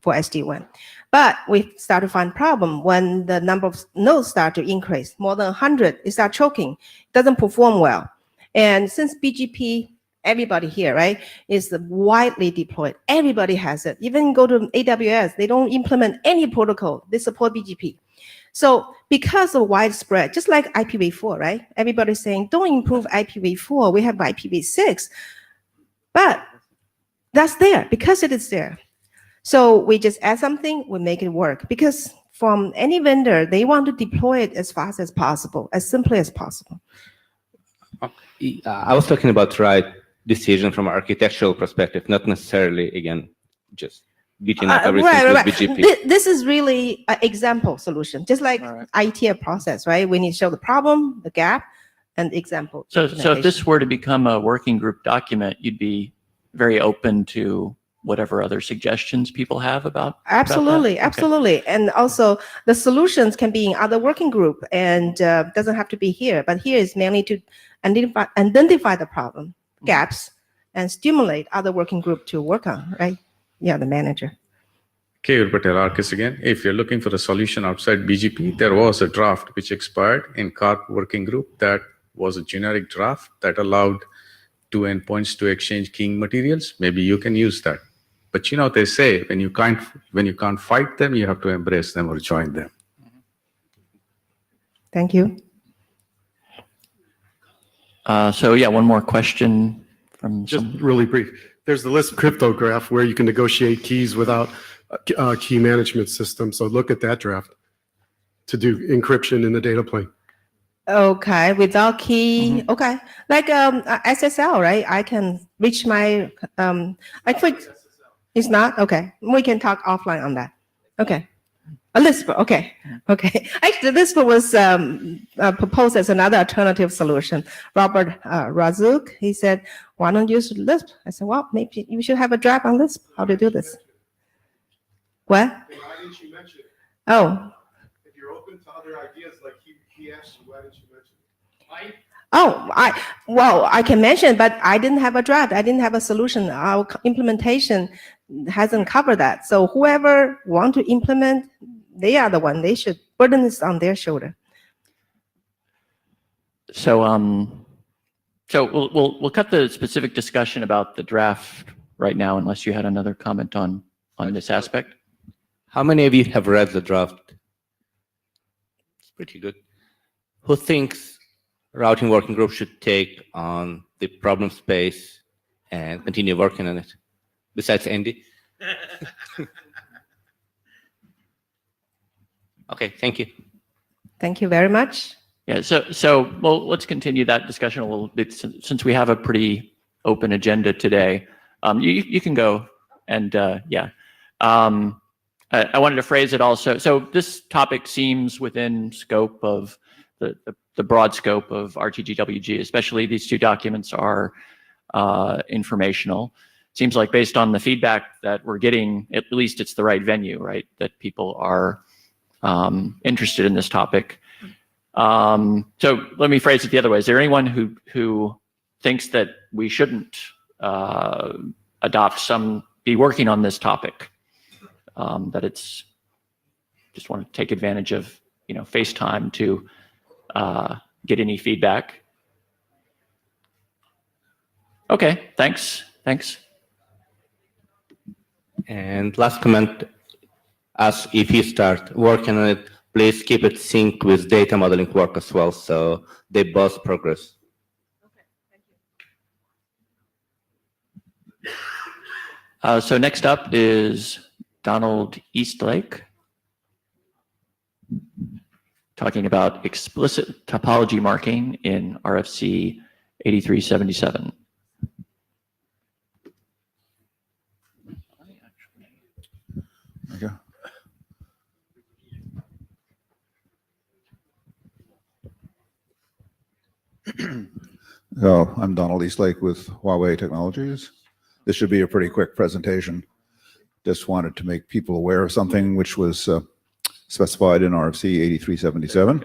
for SD-WAN. But we start to find problem when the number of nodes start to increase, more than 100, it start choking, doesn't perform well. And since BGP, everybody here, right, is widely deployed. Everybody has it. Even go to AWS, they don't implement any protocol. They support BGP. So because of widespread, just like IPv4, right? Everybody's saying, don't improve IPv4. We have IPv6. But that's there because it is there. So we just add something, we make it work. Because from any vendor, they want to deploy it as fast as possible, as simply as possible. I was talking about right decision from an architectural perspective, not necessarily, again, just beating up everything with BGP. This is really an example solution, just like IETF process, right? We need to show the problem, the gap, and the example. So if this were to become a working group document, you'd be very open to whatever other suggestions people have about Absolutely, about that? absolutely. Okay. And also the solutions can be in other working group and doesn't have to be here, but here is mainly to identify the problem, gaps, and stimulate other working group to work on, right? Yeah, the manager. Keyur Patel, Arcus again. If you're looking for a solution outside BGP, there was a draft which expired in CARP working group that was a generic draft that allowed two endpoints to exchange keying materials. Maybe you can use that. But you know, they say when you can't fight them, you have to embrace them or join them. Thank you. So yeah, one more question from Just really brief. There's the Lisp cryptograph where you can negotiate keys without a key management system. So look at that draft to do encryption in the data plane. Okay, without key. Okay, like SSL, right? I can reach my. I think it's not okay. We can talk offline on that. Okay, a Lisp. Okay, okay. Actually, Lisp was proposed as another alternative solution. Robert Razuk, he said, "Why don't you use Lisp?" I said, "Well, maybe you should have a draft on Lisp. How to do this?" What? Why didn't you mention it? Oh. If you're open to other ideas, like he asked you, why didn't you mention Oh, I can mention, but I didn't have a draft. I didn't have a solution. Our implementation hasn't covered that. So whoever want to implement, they are the one. They should burden this on their shoulder. So, so we'll cut the specific discussion about the draft right now, unless you had another comment on this aspect. How many of you have read the draft? It's pretty good. Who thinks routing working group should take on the problem space and continue working on it? Besides Andy? Okay, thank you. Thank you very much. Yeah, so well, let's continue that discussion a little bit since we have a pretty open agenda today. You can go and yeah. I wanted to phrase it also. So this topic seems within scope of the broad scope of RTGWG, especially these two documents are informational. Seems like based on the feedback that we're getting, at least it's the right venue, right? That people are interested in this topic. So let me phrase it the other way. Is there anyone who thinks that we shouldn't be working on this topic? That it's just want to take advantage of, FaceTime to get any feedback. Okay, thanks. And last comment, as if you start working on it, please keep it synced with data modeling work as well, so they both progress. So next up is Donald Eastlake, talking about explicit topology marking in RFC 8377. Okay. So I'm Donald Eastlake with Huawei Technologies. This should be a pretty quick presentation. Just wanted to make people aware of something which was specified in RFC 8377.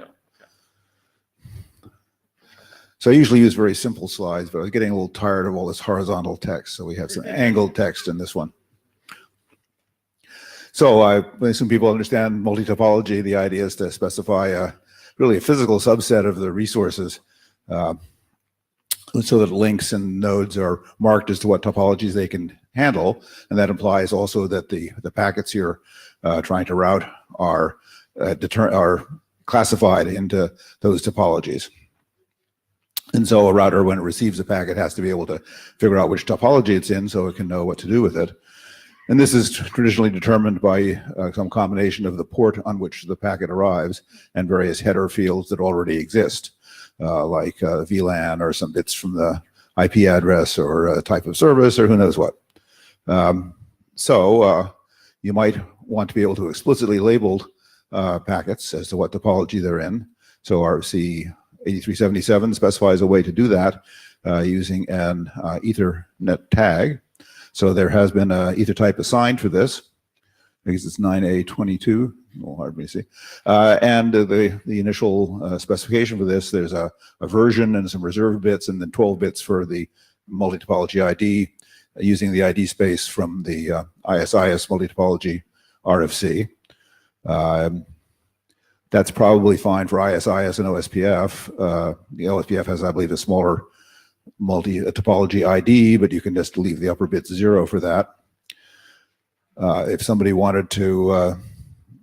So I usually use very simple slides, but I was getting a little tired of all this horizontal text, so we have some angled text in this one. So I assume people understand multi-topology. The idea is to specify really a physical subset of the resources so that links and nodes are marked as to what topologies they can handle. And that implies also that the packets you're trying to route are classified into those topologies. And so a router, when it receives a packet, has to be able to figure out which topology it's in so it can know what to do with it. And this is traditionally determined by some combination of the port on which the packet arrives and various header fields that already exist, like VLAN or some bits from the IP address or a type of service or who knows what. So you might want to be able to explicitly label packets as to what topology they're in. So RFC 8377 specifies a way to do that using an Ethernet tag. So there has been an ether type assigned for this. I guess it's 9A22, a little hard for me to see. And the initial specification for this, there's a version and some reserved bits and then 12 bits for the multi-topology ID using the ID space from the ISIS multi-topology RFC. That's probably fine for ISIS and OSPF. The OSPF has, I believe, a smaller multi-topology ID, but you can just leave the upper bits 0 for that. If somebody wanted to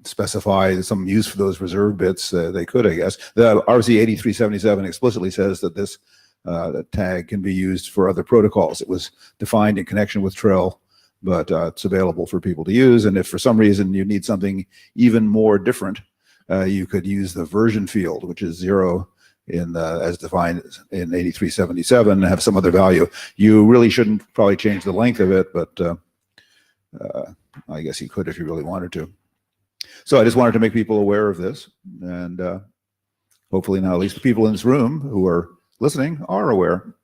specify some use for those reserve bits, they could, I guess. The RFC 8377 explicitly says that this tag can be used for other protocols. It was defined in connection with Trill, but it's available for people to use. And if for some reason you need something even more different, you could use the version field, which is 0 in as defined in 8377, and have some other value. You really shouldn't probably change the length of it, but I guess you could if you really wanted to. So I just wanted to make people aware of this, and hopefully now at least the people in this room who are listening are aware.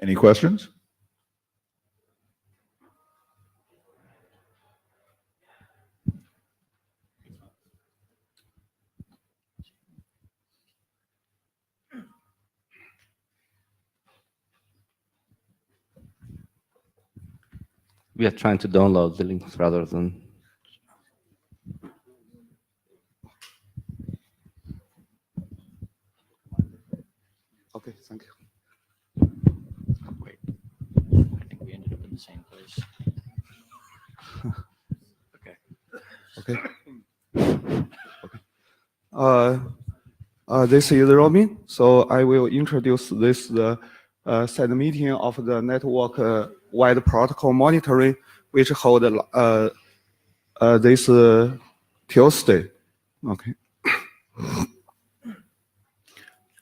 Any questions? We are trying to download the links rather than. Okay, thank you. Wait, I think we ended up in the same place. Okay. Okay. This is Robin. So I will introduce this side meeting of the network wide protocol monitoring, which hold this Tuesday. Okay.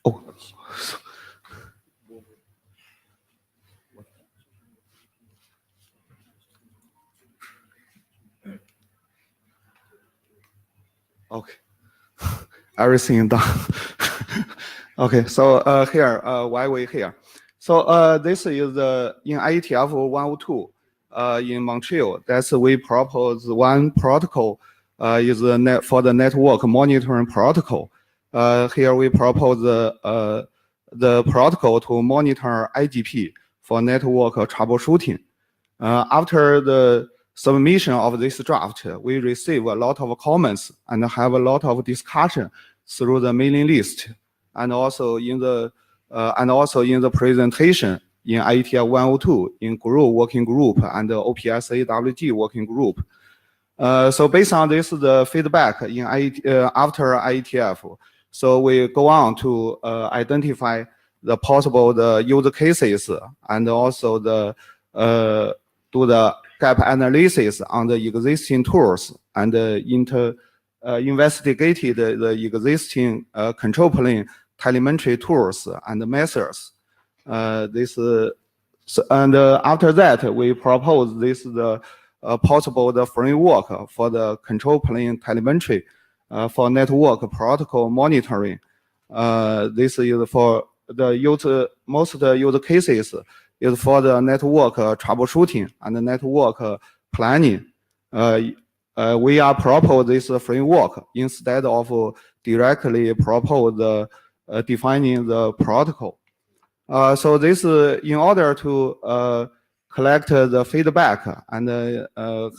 Oh. Okay. Everything done. Okay, so here, why we here? So this is in IETF 102 in Montreal. That's we propose one protocol is for the network monitoring protocol. Here we propose the protocol to monitor IGP for network troubleshooting. After the submission of this draft, we receive a lot of comments and have a lot of discussion through the mailing list, and also in the presentation in IETF 102 in group working group and the OPSAWG working group. So based on this, the feedback in after IETF, so we go on to identify the possible use cases and also the do the gap analysis on the existing tools and investigated the existing control plane telemetry tools and methods. After that, we propose this possible framework for the control plane telemetry for network protocol monitoring. This is for the most use cases is for the network troubleshooting and the network planning. We are propose this framework instead of directly propose defining the protocol. So this in order to collect the feedback and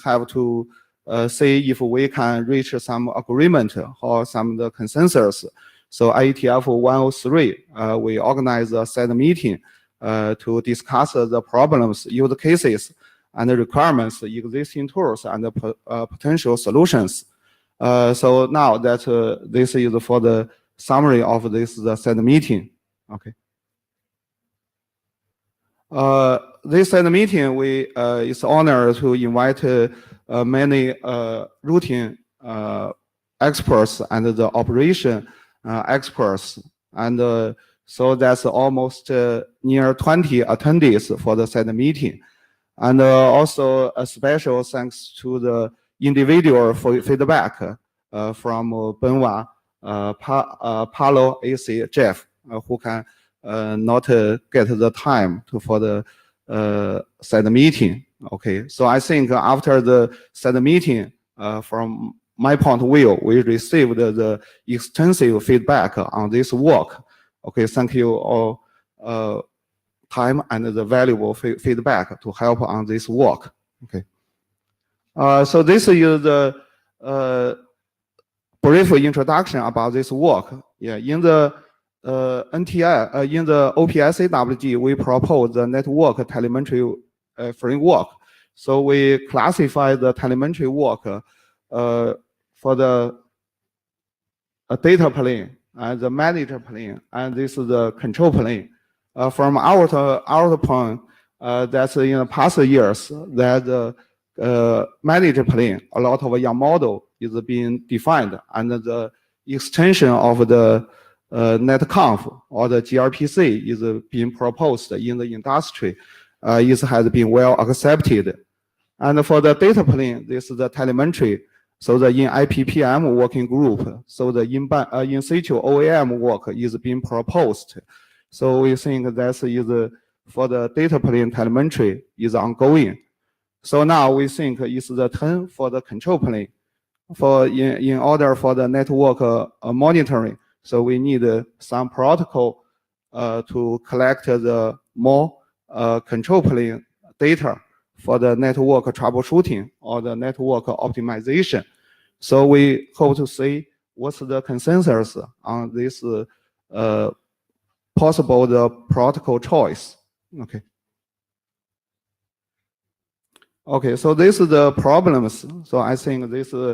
have to see if we can reach some agreement or some the consensus. So IETF 103, we organize a set meeting to discuss the problems, use cases, and the requirements, existing tools, and potential solutions. So now that this is for the summary of this set meeting. Okay. This set meeting, we is honored to invite many routine experts and the operation experts, and so that's almost near 20 attendees for the set meeting. And also a special thanks to the individual for feedback from Benoit, Paulo, AC, Jeff, who can not get the time for the set meeting. Okay, so I think after the set meeting, from my point of view, we received the extensive feedback on this work. Okay, thank you all time and the valuable feedback to help on this work. Okay. So this is the brief introduction about this work. Yeah, in the NTI, in the OPSAWG, we propose the network telemetry framework. So we classify the telemetry work for the data plane and the manager plane, and this is the control plane. From our point, that's in the past years that the manager plane, a lot of young model is being defined, and the extension of the netconf or the gRPC is being proposed in the industry, has been well accepted. And for the data plane, this is the telemetry. So the in IPPM working group, so the in situ OAM work is being proposed. So we think that is for the data plane telemetry is ongoing. So now we think it's the 10 for the control plane. For in order for the network monitoring, so we need some protocol to collect the more control plane data for the network troubleshooting or the network optimization. So we hope to see what's the consensus on this possible the protocol choice. Okay. Okay, so this is the problems. So I think this we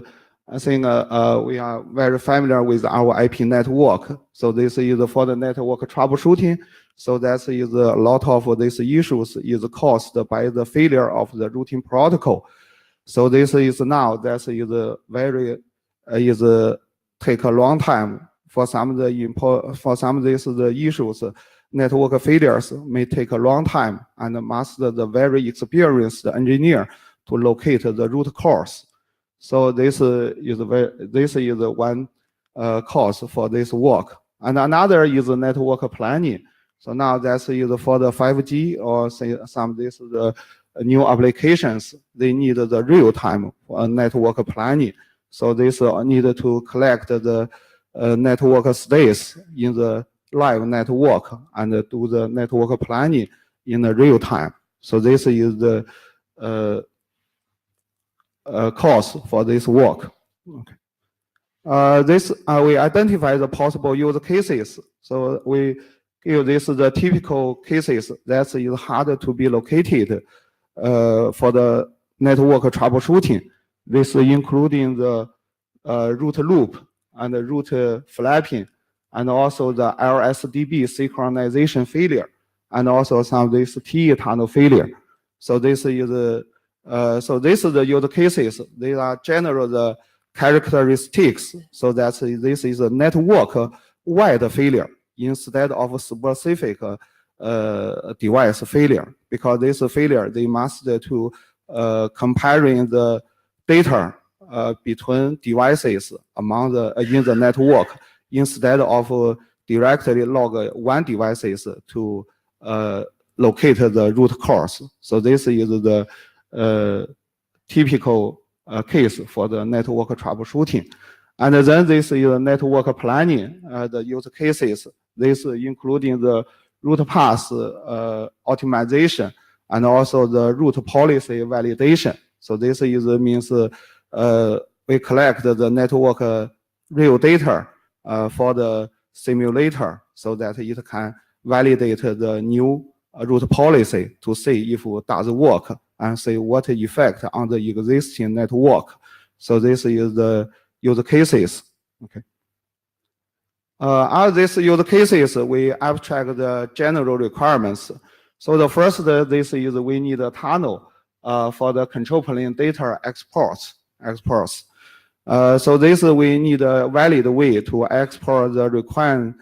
are very familiar with our IP network. So this is for the network troubleshooting. So that is a lot of these issues is caused by the failure of the routing protocol. So this is now that is very take a long time for some of these the issues. Network failures may take a long time and must the very experienced engineer to locate the root cause. So this is one cause for this work. And another is network planning. So now that's either for the 5G or say some of these the new applications, they need the real-time network planning. So this need to collect the network states in the live network and do the network planning in the real time. So this is the cause for this work. Okay. We identify the possible use cases. So we give this the typical cases that is harder to be located for the network troubleshooting. This including the root loop and the root flapping, and also the LSDB synchronization failure, and also some of this TE tunnel failure. So this is the use cases. They are general the characteristics. So that this is a network wide failure instead of a specific device failure. Because this failure, they must to comparing the data between devices among the in the network instead of directly log one devices to locate the root cause. So this is the typical case for the network troubleshooting. And then this is network planning, the use cases. This including the root path optimization and also the root policy validation. So this is means we collect the network real data for the simulator so that it can validate the new root policy to see if it does work and see what effect on the existing network. So this is the use cases. Okay. Out of these use cases, we abstract the general requirements. So the first, this is we need a tunnel for the control plane data exports. So this we need a valid way to export the required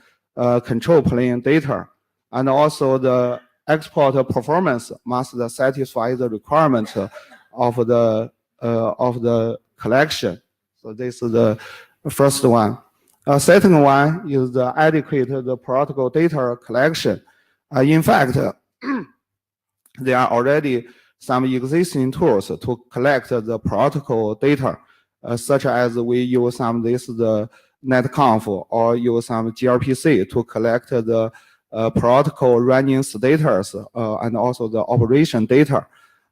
control plane data, and also the export performance must satisfy the requirement of the collection. So this is the first one. Second one is the adequate the protocol data collection. In fact, there are already some existing tools to collect the protocol data, such as we use some this the netconf or use some gRPC to collect the protocol running status and also the operation data.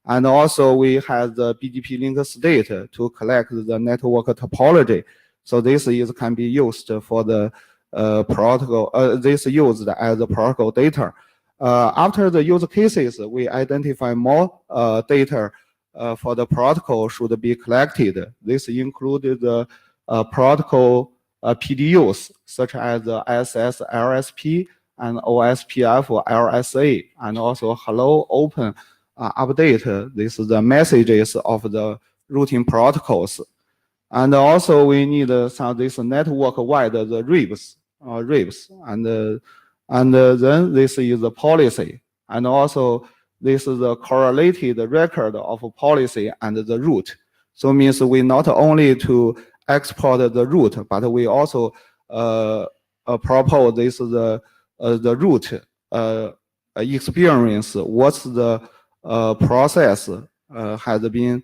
And also we have the BGP link state to collect the network topology. So this can be used for the protocol, this used as the protocol data. After the use cases, we identify more data for the protocol should be collected. This included the protocol PDUs, such as the SS LSP and OSPF LSA, and also hello open update. This is the messages of the routing protocols. And also we need some this network wide the ribs, and then this is the policy, and also this is the correlated record of policy and the root. So means we not only to export the root, but we also propose this the root experience. What's the process has been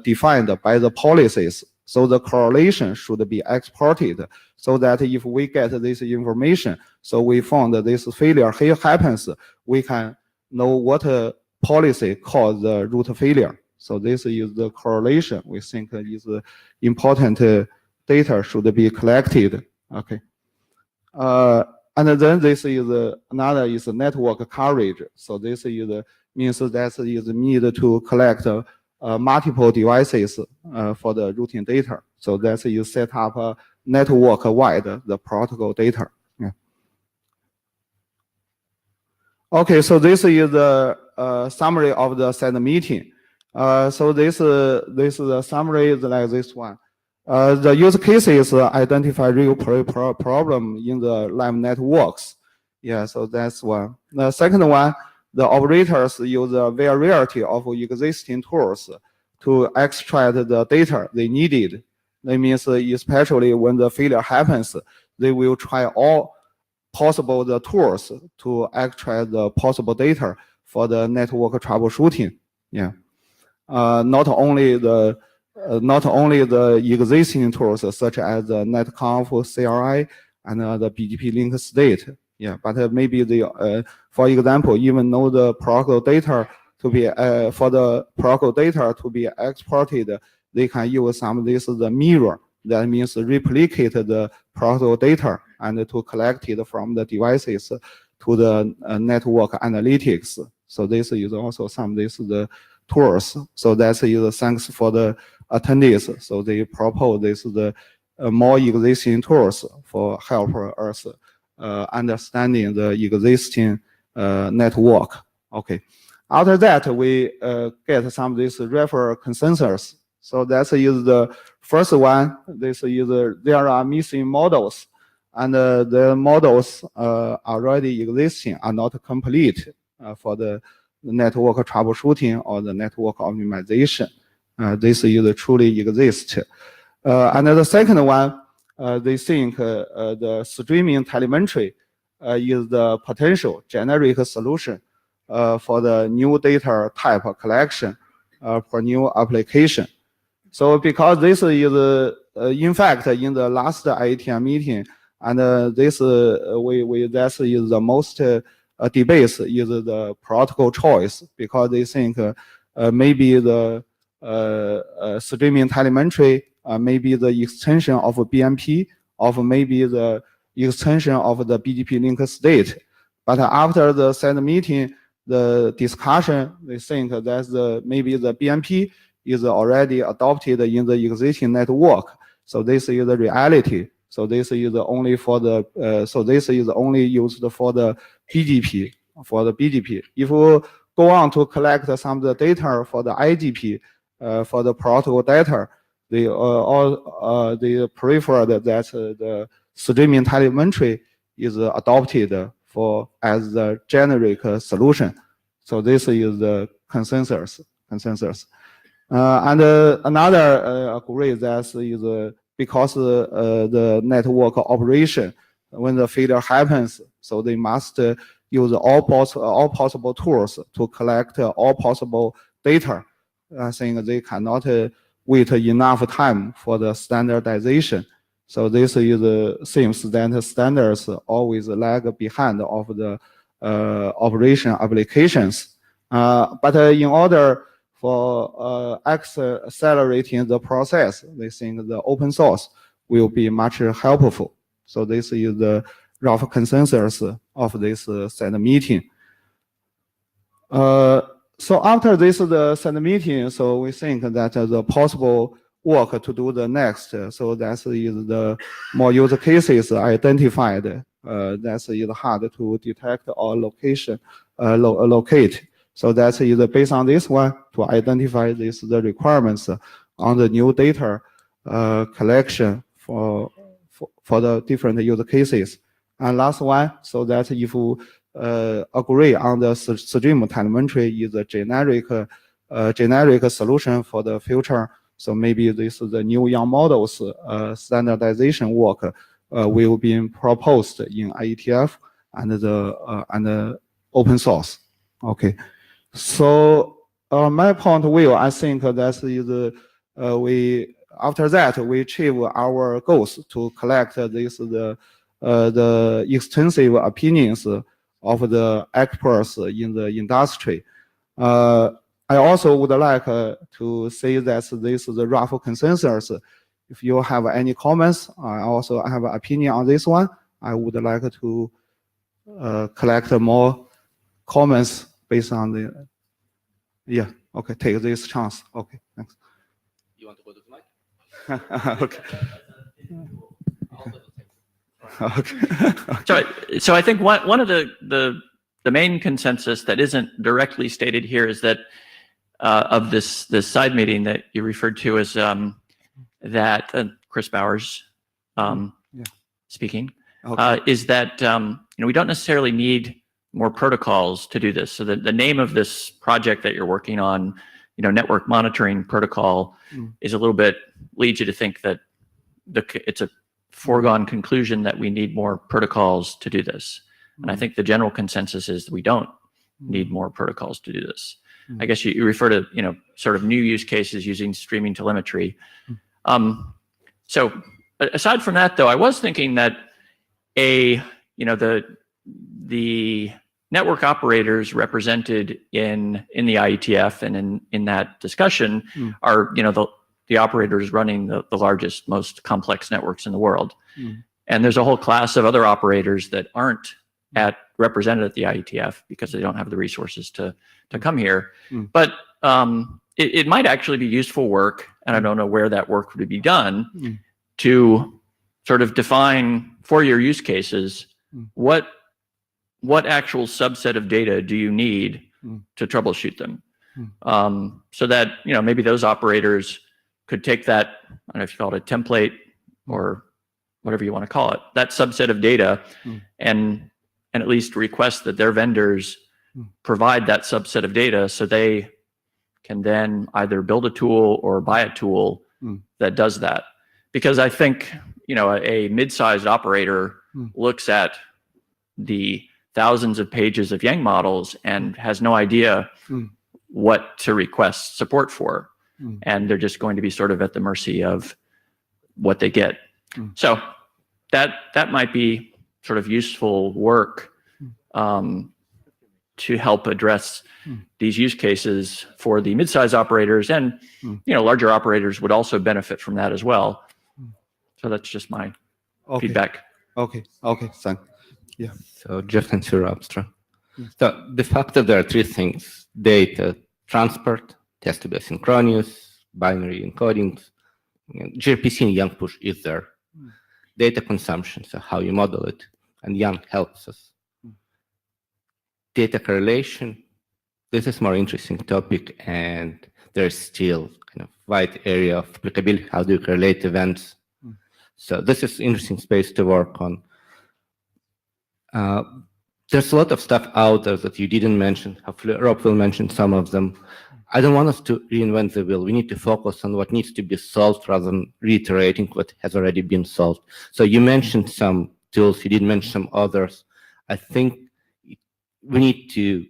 defined by the policies. So the correlation should be exported so that if we get this information, so we found that this failure here happens, we can know what policy cause the root failure. So this is the correlation we think is important data should be collected. Okay. And then this is another is network coverage. So this is means that is need to collect multiple devices for the routing data. So that's you set up a network-wide the protocol data. Yeah. Okay, so this is the summary of the set meeting. So this is the summary is like this one. The use cases identify real problem in the live networks. Yeah, so that's one. The second one, the operators use a variety of existing tools to extract the data they needed. That means especially when the failure happens, they will try all possible the tools to extract the possible data for the network troubleshooting. Yeah, not only the existing tools such as the netconf, CRI, and the BGP link state. Yeah, but maybe the for example, even though the protocol data to be for the protocol data to be exported, they can use some of this the mirror. That means replicate the protocol data and to collect it from the devices to the network analytics. So this is also some of this the tools. So that's thanks for the attendees. So they propose this the more existing tools for help us understanding the existing network. Okay. After that, we get some of this referral consensus. So that is the first one. This is there are missing models, and the models already existing are not complete for the network troubleshooting or the network optimization. This is truly exist. And the second one, they think the streaming telemetry is the potential generic solution for the new data type collection for new application. So because this is in fact in the last IETF meeting, and this that is the most debates is the protocol choice, because they think maybe the streaming telemetry, maybe the extension of BMP, of maybe the extension of the BGP link state. But after the set meeting, the discussion, they think that maybe the BMP is already adopted in the existing network. So this is the reality. So this is only for the so this is only used for the BGP. For the BGP, if we go on to collect some of the data for the IGP, for the protocol data, they all they prefer that the streaming telemetry is adopted for as the generic solution. So this is the consensus. And another agree that is because the network operation, when the failure happens, so they must use all possible tools to collect all possible data. I think they cannot wait enough time for the standardization. So this is seems that standards always lag behind of the operation applications. But in order for accelerating the process, they think the open source will be much helpful. So this is the rough consensus of this set meeting. So after this the set meeting, so we think that the possible work to do the next, so that is the more use cases identified. That is hard to detect or locate. So that is based on this one to identify the requirements on the new data collection for the different use cases. And last one, so that if we agree on the stream telemetry is a generic solution for the future, so maybe this is the new young models standardization work will be proposed in IETF and the open source. Okay, so my point of view, I think that is we after that we achieve our goals to collect this the extensive opinions of the experts in the industry. I also would like to say that this is a rough consensus. If you have any comments, I also have an opinion on this one. I would like to collect more comments based on the, yeah, okay, take this chance. Okay, thanks. You want to go to the mic? Okay. Okay. So I think one of the main consensus that isn't directly stated here is that of this side meeting that you referred to as that Chris Bowers speaking, is that we don't necessarily need more protocols to do this. So the name of this project that you're working on, network monitoring protocol, is a little bit leads you to think that it's a foregone conclusion that we need more protocols to do this. And I think the general consensus is we don't need more protocols to do this. I guess you refer to, sort of new use cases using streaming telemetry. So aside from that, though, I was thinking that the network operators represented in the IETF and in that discussion are, the operators running the largest, most complex networks in the world. And there's a whole class of other operators that aren't represented at the IETF because they don't have the resources to come here. But it might actually be useful work, and I don't know where that work would be done, to sort of define for your use cases what actual subset of data do you need to troubleshoot them, so that maybe those operators could take that, I don't know if you call it a template or whatever you want to call it, that subset of data, and at least request that their vendors provide that subset of data so they can then either build a tool or buy a tool that does that. Because I think, a mid-sized operator looks at the thousands of pages of Yang models and has no idea what to request support for. And they're just going to be sort of at the mercy of what they get. So that might be sort of useful work to help address these use cases for the mid-size operators, and larger operators would also benefit from that as well. So that's just my feedback. Okay, thank you. Yeah. So just answer abstract. So the fact that there are three things: data transport, has to be asynchronous, binary encodings, gRPC and Yang push is there. Data consumption, so how you model it, and Yang helps us. Data correlation, this is more interesting topic, and there's still kind of wide area of applicability. How do you correlate events? So this is interesting space to work on. There's a lot of stuff out there that you didn't mention. Hopefully Rob will mention some of them. I don't want us to reinvent the wheel. We need to focus on what needs to be solved rather than reiterating what has already been solved. So you mentioned some tools, you did mention some others. I think we need to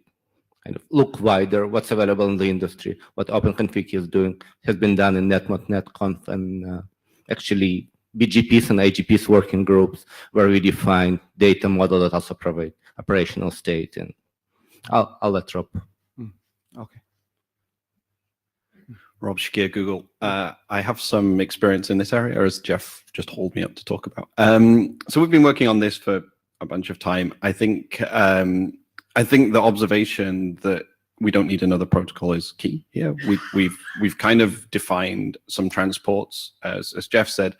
kind of look wider, what's available in the industry, what OpenConfig is doing, has been done in NetMod, NetConf, and actually BGPs and IGPs working groups where we define data model that also provide operational state. And I'll let Rob. Okay. Rob Shakir, Google. I have some experience in this area, as Jeff just hauled me up to talk about. So we've been working on this for a bunch of time. I think the observation that we don't need another protocol is key here. We've kind of defined some transports, as Jeff said.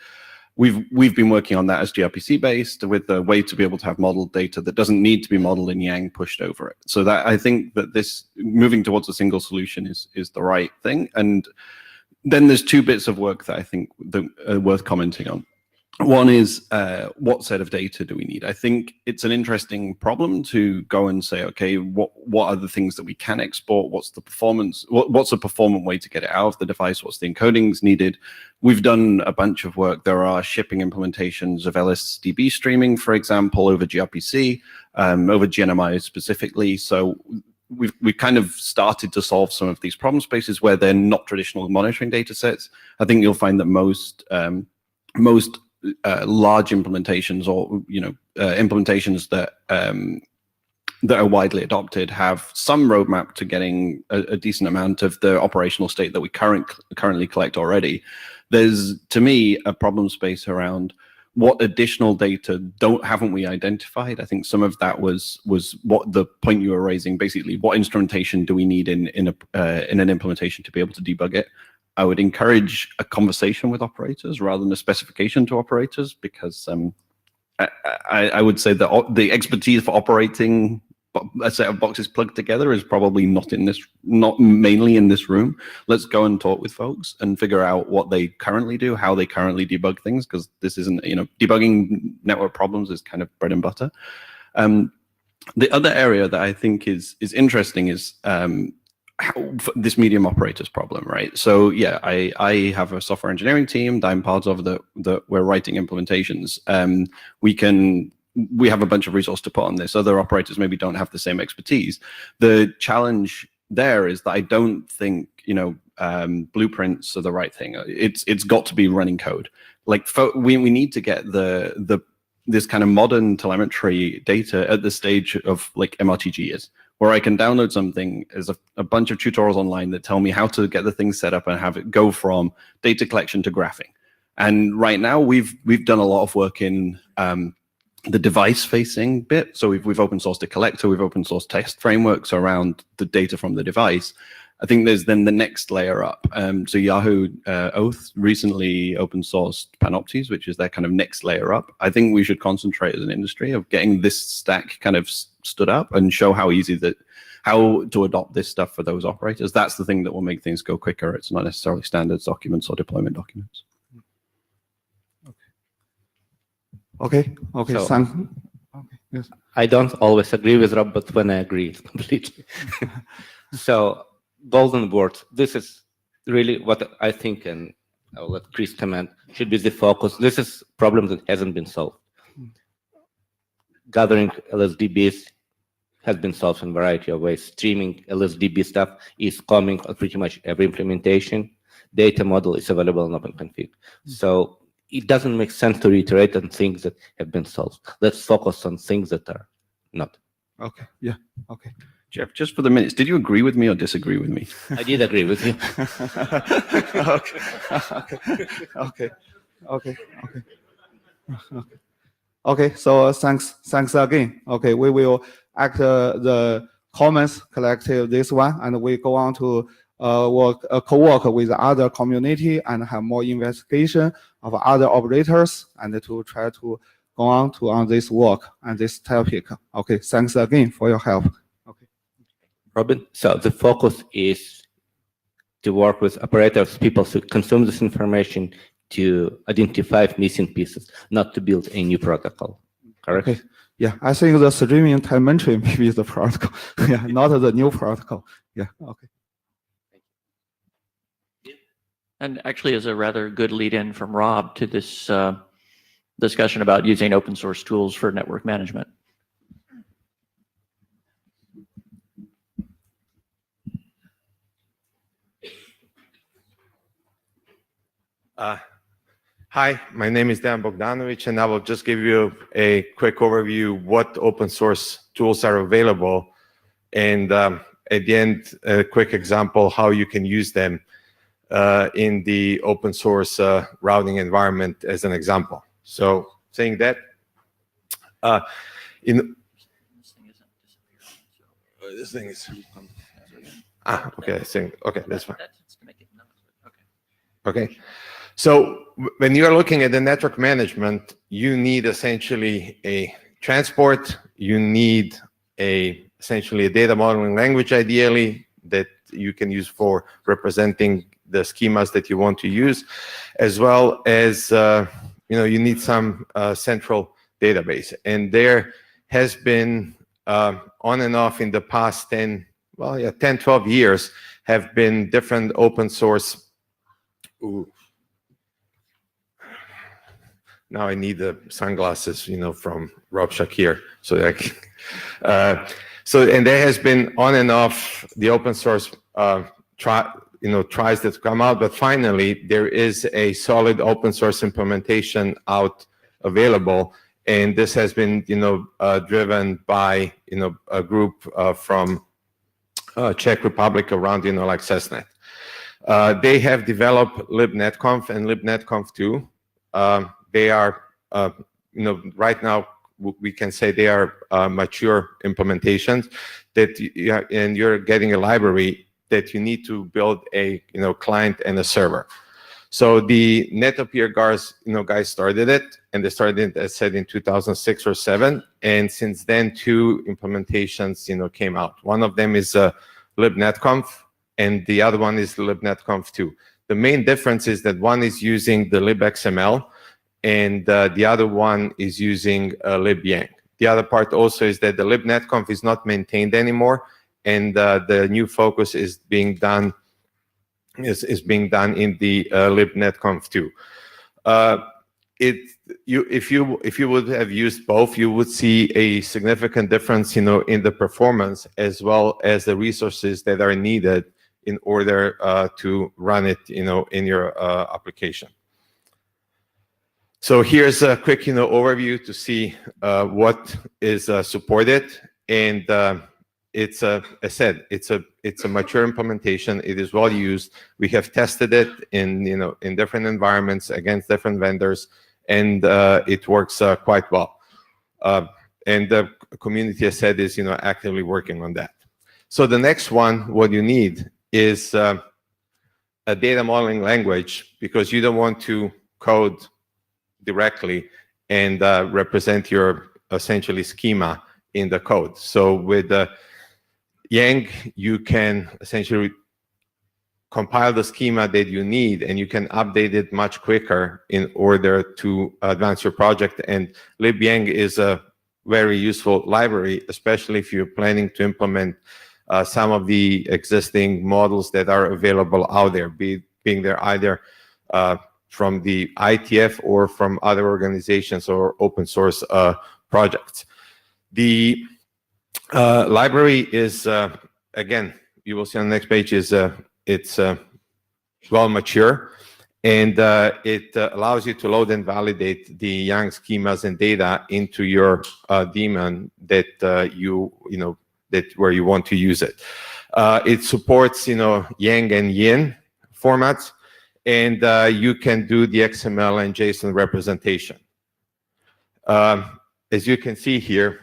We've been working on that as gRPC based with a way to be able to have modeled data that doesn't need to be modeled in Yang pushed over it. So that I think that this moving towards a single solution is the right thing. And then there's two bits of work that I think that are worth commenting on. One is what set of data do we need? I think it's an interesting problem to go and say, okay, what are the things that we can export? What's the performance? What's a performant way to get it out of the device? What's the encodings needed? We've done a bunch of work. There are shipping implementations of LSDB streaming, for example, over gRPC, over GNMI specifically. So we've kind of started to solve some of these problem spaces where they're not traditional monitoring data sets. I think you'll find that most large implementations, or implementations that that are widely adopted have some roadmap to getting a decent amount of the operational state that we currently collect already. There's, to me, a problem space around what additional data haven't we identified. I think some of that was what the point you were raising, basically, what instrumentation do we need in an implementation to be able to debug it? I would encourage a conversation with operators rather than a specification to operators, because I would say that the expertise for operating a set of boxes plugged together is probably not mainly in this room. Let's go and talk with folks and figure out what they currently do, how they currently debug things, because this isn't, debugging network problems is kind of bread and butter. The other area that I think is interesting is this medium operators problem, right? So yeah, I have a software engineering team that I'm part of that we're writing implementations. We have a bunch of resource to put on this. Other operators maybe don't have the same expertise. The challenge there is that I don't think, blueprints are the right thing. It's got to be running code. Like we need to get this kind of modern telemetry data at the stage of like MRTG is, where I can download something. There's a bunch of tutorials online that tell me how to get the thing set up and have it go from data collection to graphing. And right now we've done a lot of work in the device-facing bit. So we've open sourced a collector, we've open sourced test frameworks around the data from the device. I think there's then the next layer up. So Yahoo Oath recently open sourced Panoptes, which is their kind of next layer up. I think we should concentrate as an industry of getting this stack kind of stood up and show how to adopt this stuff for those operators. That's the thing that will make things go quicker. It's not necessarily standards documents or deployment documents. Okay. So, Thanks. Okay. Yes. I don't always agree with Rob, but when I agree, it's completely. So, golden boards. This is really what I think, and I'll let Chris comment, should be the focus. This is a problem that hasn't been solved. Gathering LSDBs has been solved in a variety of ways. Streaming LSDB stuff is coming on pretty much every implementation. Data model is available in OpenConfig. So it doesn't make sense to reiterate on things that have been solved. Let's focus on things that are not. Okay. Yeah. Okay. Jeff, just for the minutes, did you agree with me or disagree with me? I did agree with you. Okay. So thanks again. Okay, we will act the comments collective this one, and we go on to co-work with other community and have more investigation of other operators, and to try to go on this work and this topic. Okay, thanks again for your help. Okay, Robin, so the focus is to work with operators, people who consume this information, to identify missing pieces, not to build a new protocol. Correct? Okay. Yeah, I think the streaming telemetry maybe is the protocol. Yeah, not the new protocol. Yeah. Okay. And actually is a rather good lead-in from Rob to this discussion about using open source tools for network management. Hi, my name is Dan Bogdanovic, and I will just give you a quick overview what open source tools are available, and at the end, a quick example how you can use them in the open source routing environment as an example. So saying that, this thing is, okay, that's fine. Okay, so when you are looking at the network management, you need essentially a transport, you need essentially a data modeling language ideally that you can use for representing the schemas that you want to use, as well as you need some central database. And there has been on and off in the past 10, 12 years have been different open source. Ooh. Now I need the sunglasses, from Rob Shakir, so that I can, and there has been on and off the open source tries that come out, but finally there is a solid open source implementation out available, and this has been driven by a group from Czech Republic around, like SESNet. They have developed libnetconf and libnetconf2. They are, right now we can say they are mature implementations and you're getting a library that you need to build a client and a server. So the Netappear guys started it, and they started it, as said, in 2006 or 7, and since then 2 implementations came out. One of them is libnetconf, and the other one is libnetconf2. The main difference is that one is using the libxml, and the other one is using libyang. The other part also is that the libnetconf is not maintained anymore, and the new focus is being done in the libnetconf2. If you would have used both, you would see a significant difference, in the performance as well as the resources that are needed in order to run it, in your application. So here's a quick, overview to see what is supported, and it's as I said, it's a mature implementation. It is well used. We have tested it in in different environments against different vendors, and it works quite well. And the community, as said, is actively working on that. So the next one, what you need is a data modeling language, because you don't want to code directly and represent your essentially schema in the code. So with Yang, you can essentially compile the schema that you need, and you can update it much quicker in order to advance your project. And libyang is a very useful library, especially if you're planning to implement some of the existing models that are available out there, being they're either from the IETF or from other organizations or open source projects. The library is, again, you will see on the next page, is it's well mature, and it allows you to load and validate the Yang schemas and data into your daemon that where you want to use it. It supports Yang and Yin formats, and you can do the XML and JSON representation. As you can see here,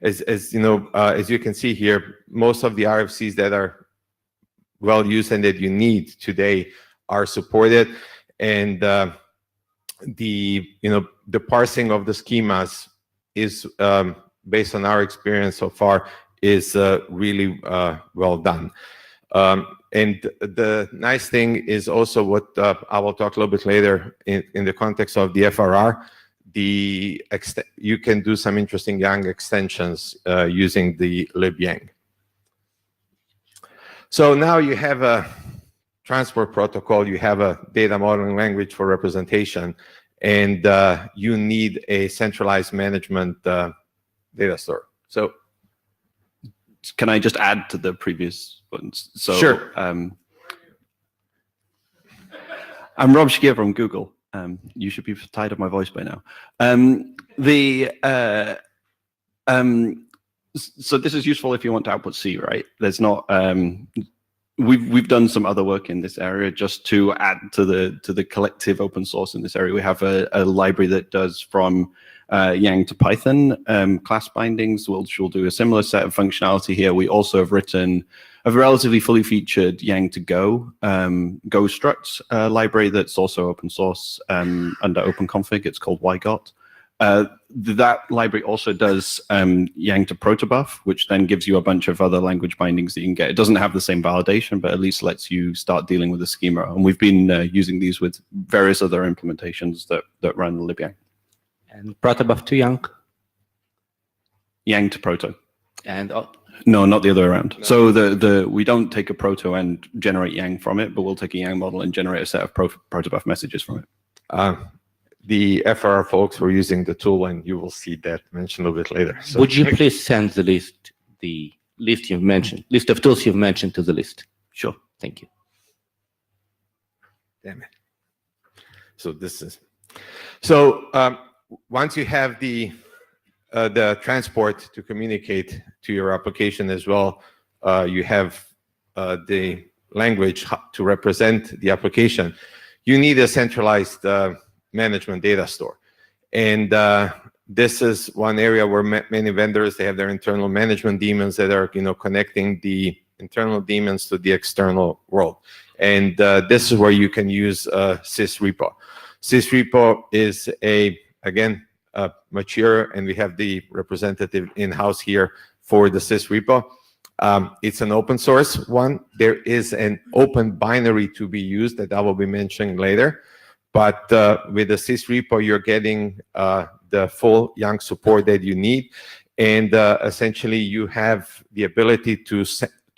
as you can see here, most of the RFCs that are well used and that you need today are supported, and the parsing of the schemas is, based on our experience so far, is really well done. And the nice thing is also what I will talk a little bit later in the context of the FRR. You can do some interesting Yang extensions using the libyang. So now you have a transport protocol, you have a data modeling language for representation, and you need a centralized management data store. So can I just add to the previous ones? So, sure. I'm Rob Shakir from Google. You should be tired of my voice by now. So this is useful if you want to output C, right? There's not. We've done some other work in this area just to add to the collective open source in this area. We have a library that does from Yang to Python class bindings, which will do a similar set of functionality here. We also have written a relatively fully featured Yang to Go structs library that's also open source under OpenConfig. It's called YGOT. That library also does Yang to protobuf, which then gives you a bunch of other language bindings that you can get. It doesn't have the same validation, but at least lets you start dealing with the schema. And we've been using these with various other implementations that run libyang. And protobuf to Yang? Yang to proto. And no, not the other way around. No. So we don't take a proto and generate Yang from it, but we'll take a Yang model and generate a set of protobuf messages from it. The FRR folks were using the tool, and you will see that mentioned a little bit later. So would you please send the list you've mentioned, list of tools you've mentioned to the list? Sure. Thank you. Damn it. So this is, so once you have the the transport to communicate to your application as well. You have the language to represent the application. You need a centralized management data store. And this is one area where many vendors, they have their internal management daemons that are, connecting the internal daemons to the external world. And this is where you can use Sis Repo. Sis Repo is again, mature, and we have the representative in-house here for the Sis Repo. It's an open source one. There is an open binary to be used that I will be mentioning later. But with the Sis Repo, you're getting the full YANG support that you need. And essentially, you have the ability to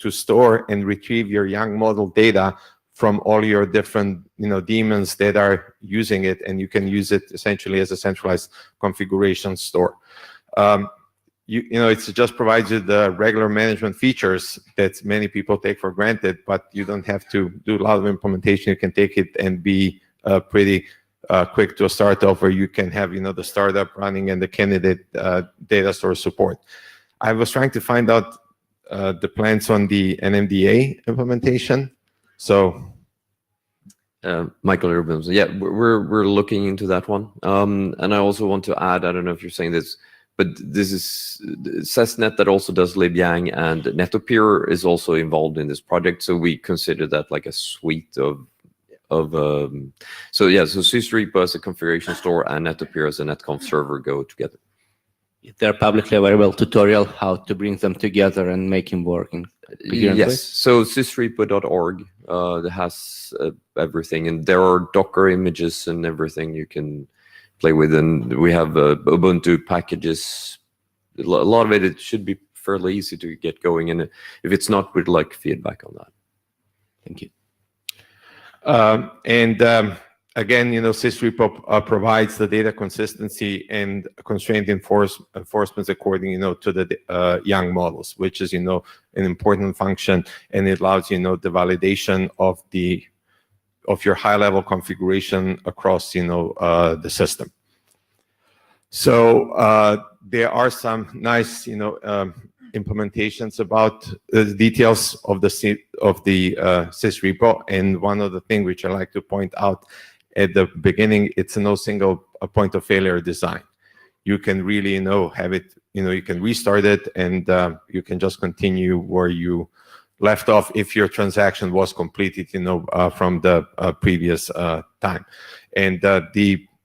store and retrieve your YANG model data from all your different daemons that are using it, and you can use it essentially as a centralized configuration store. It just provides you the regular management features that many people take for granted, but you don't have to do a lot of implementation. You can take it and be pretty quick to a startup, where you can have the startup running and the candidate data store support. I was trying to find out the plans on the NMDA implementation. So, Michael Rubens, yeah, we're looking into that one. And I also want to add, I don't know if you're saying this, but this is SESNet that also does LibYang, and NetOpere is also involved in this project. So we consider that like a suite of so Sis Repo as a configuration store and NetOpere as a netconf server go together. They're publicly available tutorial how to bring them together and make them working. Yes, so sysrepo.org that has everything, and there are Docker images and everything you can play with, and we have Ubuntu packages. A lot of it should be fairly easy to get going, and if it's not, we'd like feedback on that. Thank you. Again, Sis Repo provides the data consistency and constraint enforcements according, to the YANG models, which is, an important function, and it allows, the validation of your high-level configuration across, the system. So there are some nice, implementations about the details of the Sis Repo, and one of the things which I like to point out at the beginning, it's no single point of failure design. You can really, have it, you can restart it, and you can just continue where you left off if your transaction was completed, from the previous time. And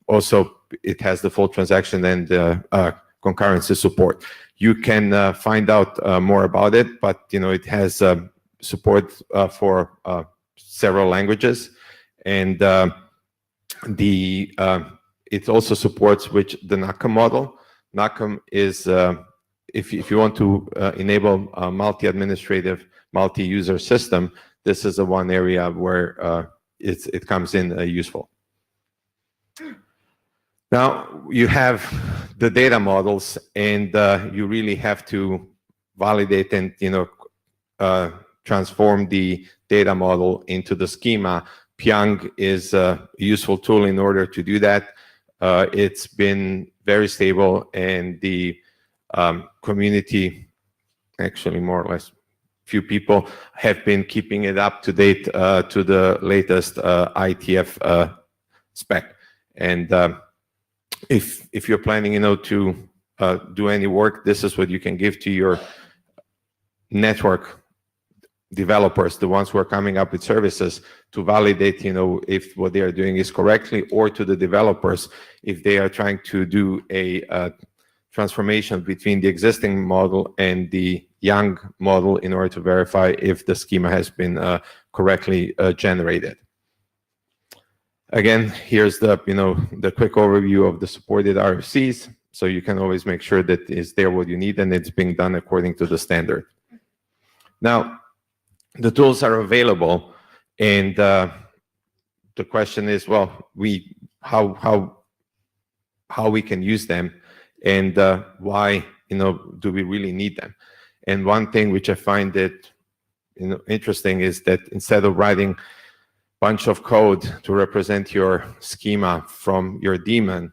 also it has the full transaction and concurrency support. You can find out more about it, but it has support for several languages, and it also supports the NACM model. NACM is if you want to enable a multi-administrative, multi-user system, this is the one area where it comes in useful. Now you have the data models, and you really have to validate and transform the data model into the schema. Pyang is a useful tool in order to do that. It's been very stable, and the community, actually more or less few people, have been keeping it up to date to the latest IETF spec. And if you're planning, to do any work, this is what you can give to your network developers, the ones who are coming up with services, to validate, if what they are doing is correctly, or to the developers if they are trying to do a transformation between the existing model and the YANG model in order to verify if the schema has been correctly generated. Again, here's the quick overview of the supported RFCs, so you can always make sure that is there what you need and it's being done according to the standard. Now, the tools are available, and the question is, well, how we can use them, and why do we really need them? And one thing which I find it interesting is that instead of writing bunch of code to represent your schema from your daemon,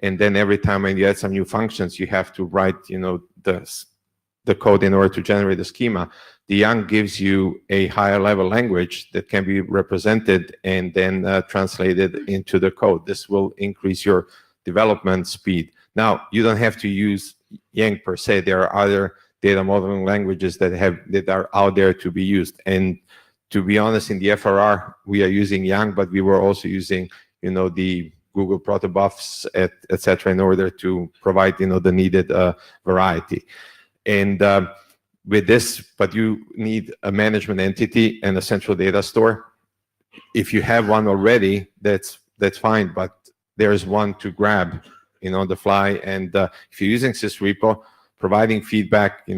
and then every time when you add some new functions, you have to write, the code in order to generate the schema. The Yang gives you a higher level language that can be represented and then translated into the code. This will increase your development speed. Now, you don't have to use Yang per se. There are other data modeling languages that are out there to be used. And to be honest, in the FRR, we are using Yang, but we were also using, the Google protobufs, et cetera, in order to provide, the needed variety. And with this, but you need a management entity and a central data store. If you have one already, that's fine, but there's one to grab, on the fly. And if you're using Sis Repo, providing feedback,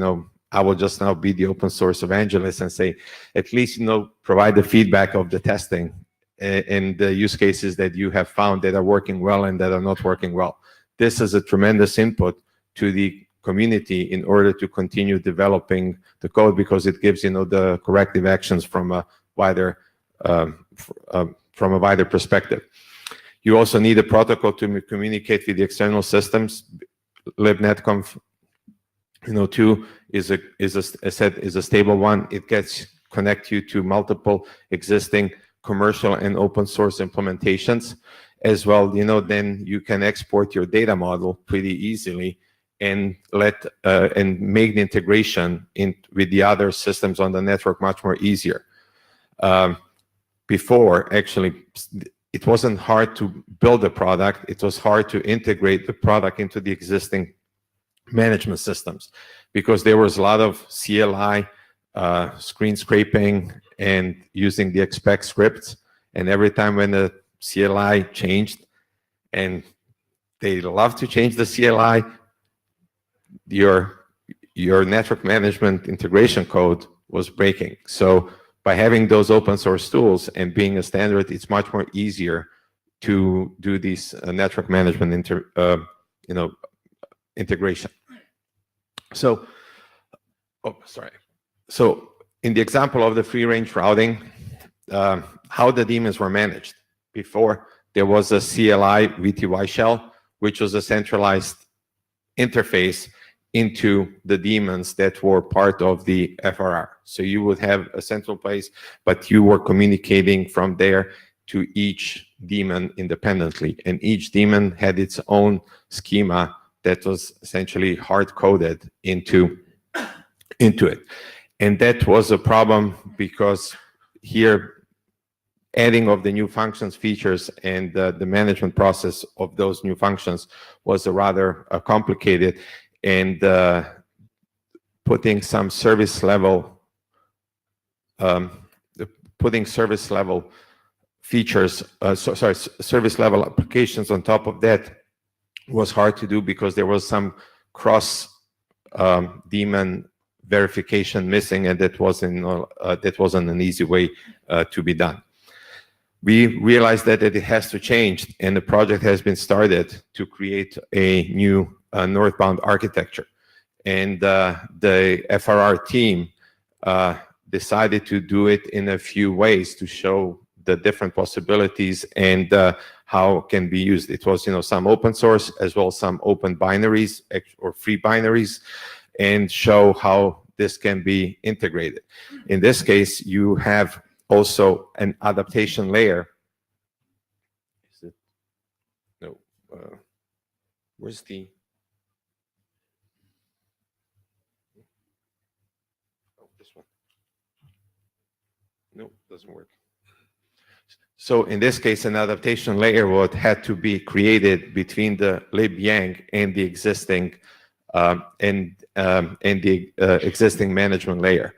I will just now be the open source evangelist and say, at least, provide the feedback of the testing and the use cases that you have found that are working well and that are not working well. This is a tremendous input to the community in order to continue developing the code, because it gives, the corrective actions from a wider perspective. You also need a protocol to communicate with the external systems. libnetconf 2 is a stable one. It gets connect you to multiple existing commercial and open source implementations as well. Then you can export your data model pretty easily and and make the integration with the other systems on the network much more easier. Before, actually, it wasn't hard to build a product. It was hard to integrate the product into the existing management systems, because there was a lot of CLI, screen scraping, and using the expect scripts. And every time when the CLI changed, and they love to change the CLI, your network management integration code was breaking. So by having those open source tools and being a standard, it's much more easier to do these network management integration. So, So in the example of the free range routing, how the daemons were managed. Before, there was a CLI VTY shell, which was a centralized interface into the daemons that were part of the FRR. So you would have a central place, but you were communicating from there to each daemon independently. And each daemon had its own schema that was essentially hard-coded into it. And that was a problem, because here, adding of the new functions, features, and the management process of those new functions was rather complicated, and putting some service level features, service level applications on top of that was hard to do, because there was some cross daemon verification missing, and that wasn't an easy way to be done. We realized that it has to change, and the project has been started to create a new northbound architecture. And the FRR team decided to do it in a few ways to show the different possibilities and how it can be used. It was, some open source as well as some open binaries or free binaries, and show how this can be integrated. In this case, you have also an adaptation layer. Where's the... Oh, this one. No, doesn't work. So in this case, an adaptation layer had to be created between the libyang and the existing existing management layer,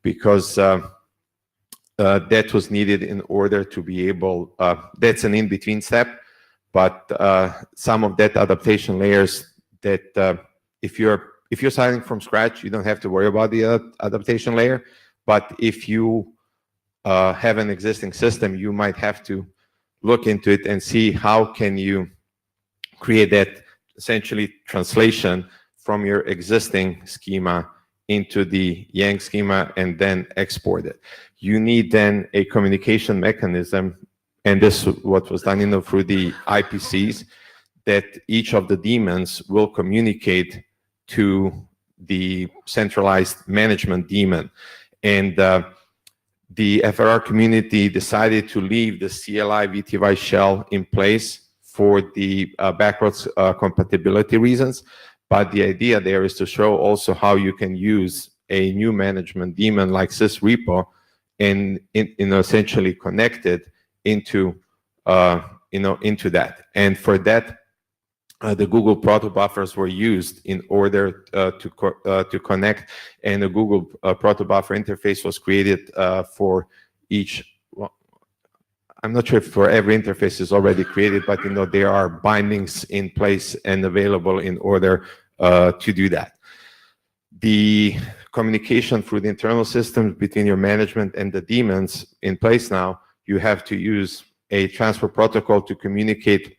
because that was needed in order to be able. That's an in-between step, but some of that adaptation layers that if you're starting from scratch, you don't have to worry about the adaptation layer. But if you have an existing system, you might have to look into it and see how can you create that essentially translation from your existing schema into the Yang schema and then export it. You need then a communication mechanism, and this is what was done through the IPCs, that each of the daemons will communicate to the centralized management daemon. And the FRR community decided to leave the CLI VTY shell in place for the backwards compatibility reasons. But the idea there is to show also how you can use a new management daemon like Sis Repo and essentially connect it into into that. And for that, the Google proto buffers were used in order to connect, and the Google proto buffer interface was created for each. Well, I'm not sure if for every interface is already created, but there are bindings in place and available in order to do that. The communication through the internal systems between your management and the daemons in place now, you have to use a transfer protocol to communicate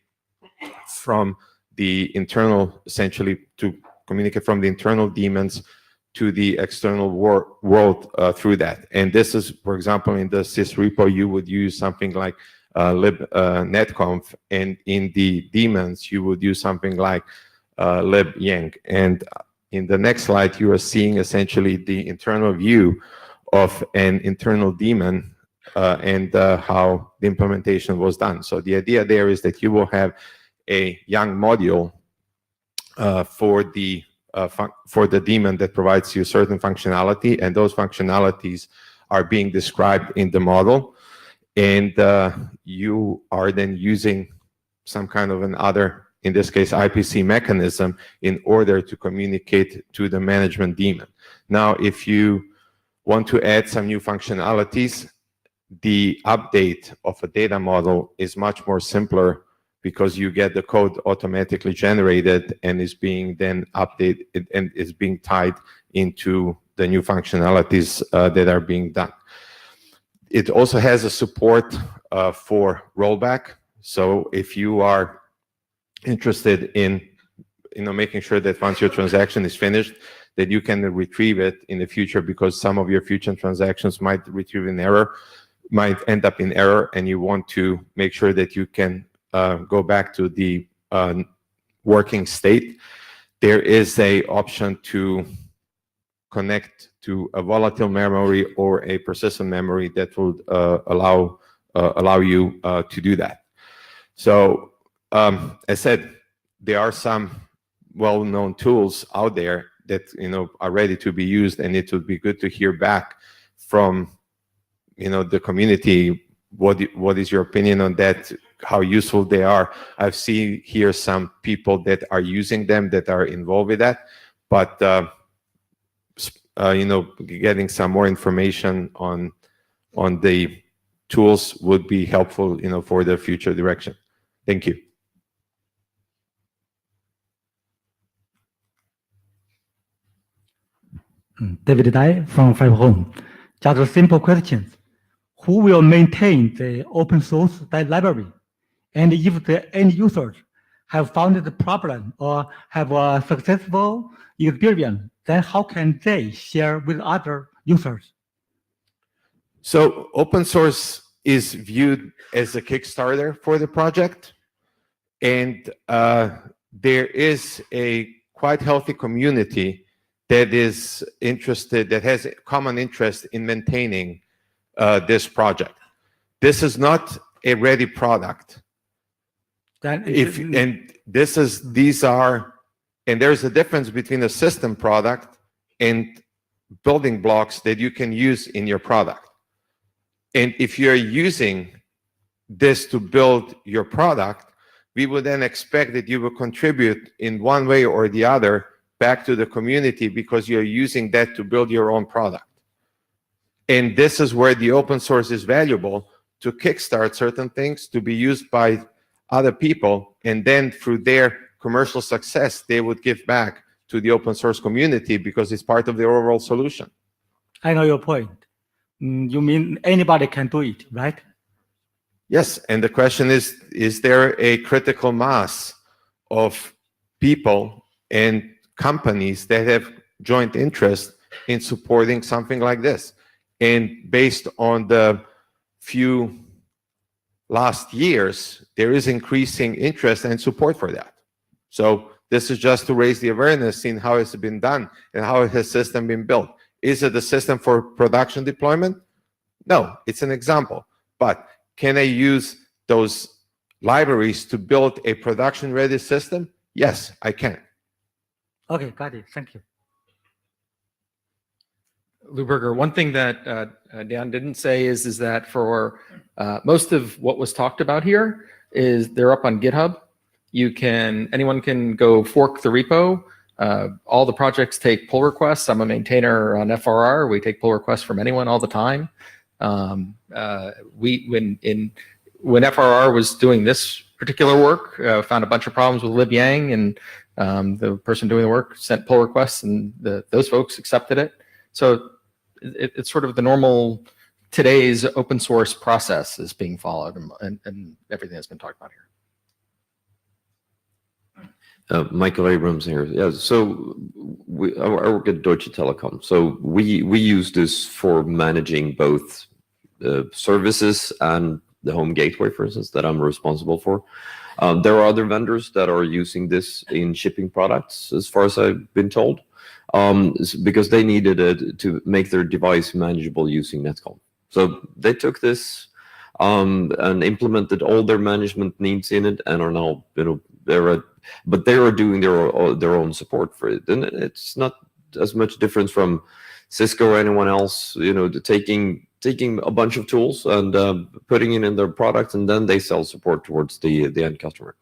from the internal, essentially to communicate from the internal daemons to the external world through that. And this is, for example, in the Sis Repo, you would use something like libnetconf, and in the daemons, you would use something like libyang. And in the next slide, you are seeing essentially the internal view of an internal daemon and how the implementation was done. So the idea there is that you will have a young module for the daemon that provides you certain functionality, and those functionalities are being described in the model, and you are then using some kind of another, in this case, IPC mechanism in order to communicate to the management daemon. Now, if you want to add some new functionalities, the update of a data model is much more simpler, because you get the code automatically generated and is being then updated and is being tied into the new functionalities that are being done. It also has a support for rollback. So if you are interested in making sure that once your transaction is finished, that you can retrieve it in the future, because some of your future transactions might retrieve an error, might end up in error, and you want to make sure that you can go back to the working state. There is a option to connect to a volatile memory or a persistent memory that will allow you to do that. So as I said, there are some well-known tools out there that are ready to be used, and it would be good to hear back from the community. What is your opinion on that? How useful they are? I've seen here some people that are using them, that are involved with that, but getting some more information on the tools would be helpful, for the future direction. Thank you. David Dai from Five Home. Just a simple question. Who will maintain the open source library? And if the end users have found the problem or have a successful experience, then how can they share with other users? So open source is viewed as a Kickstarter for the project, and there is a quite healthy community that is interested, that has a common interest in maintaining this project. This is not a ready product. There's a difference between a system product and building blocks that you can use in your product. And if you're using this to build your product, we would then expect that you will contribute in one way or the other back to the community, because you're using that to build your own product. And this is where the open source is valuable, to kickstart certain things to be used by other people, and then through their commercial success, they would give back to the open source community, because it's part of the overall solution. I know your point. You mean anybody can do it, right? Yes, and the question is there a critical mass of people and companies that have joint interest in supporting something like this? And based on the few last years, there is increasing interest and support for that. So this is just to raise the awareness, seeing how it's been done and how has the system been built. Is it a system for production deployment? No, it's an example. But can I use those libraries to build a production-ready system? Yes, I can. Okay, got it. Thank you. Luberger, one thing that Dan didn't say is that for most of what was talked about here is they're up on GitHub. Anyone can go fork the repo. All the projects take pull requests. I'm a maintainer on FRR. We take pull requests from anyone all the time. When FRR was doing this particular work, found a bunch of problems with libyang, and the person doing the work sent pull requests, and those folks accepted it. So it's sort of the normal today's open source process is being followed, and everything that's been talked about here. Michael Abrams here. Yeah, so I work at Deutsche Telekom. So we use this for managing both services and the home gateway, for instance, that I'm responsible for. There are other vendors that are using this in shipping products, as far as I've been told, because they needed it to make their device manageable using Netcom. So they took this and implemented all their management needs in it, and are now, but they are doing their own support for it, and it's not as much difference from Cisco or anyone else. Taking a bunch of tools and putting it in their product, and then they sell support towards the end customer.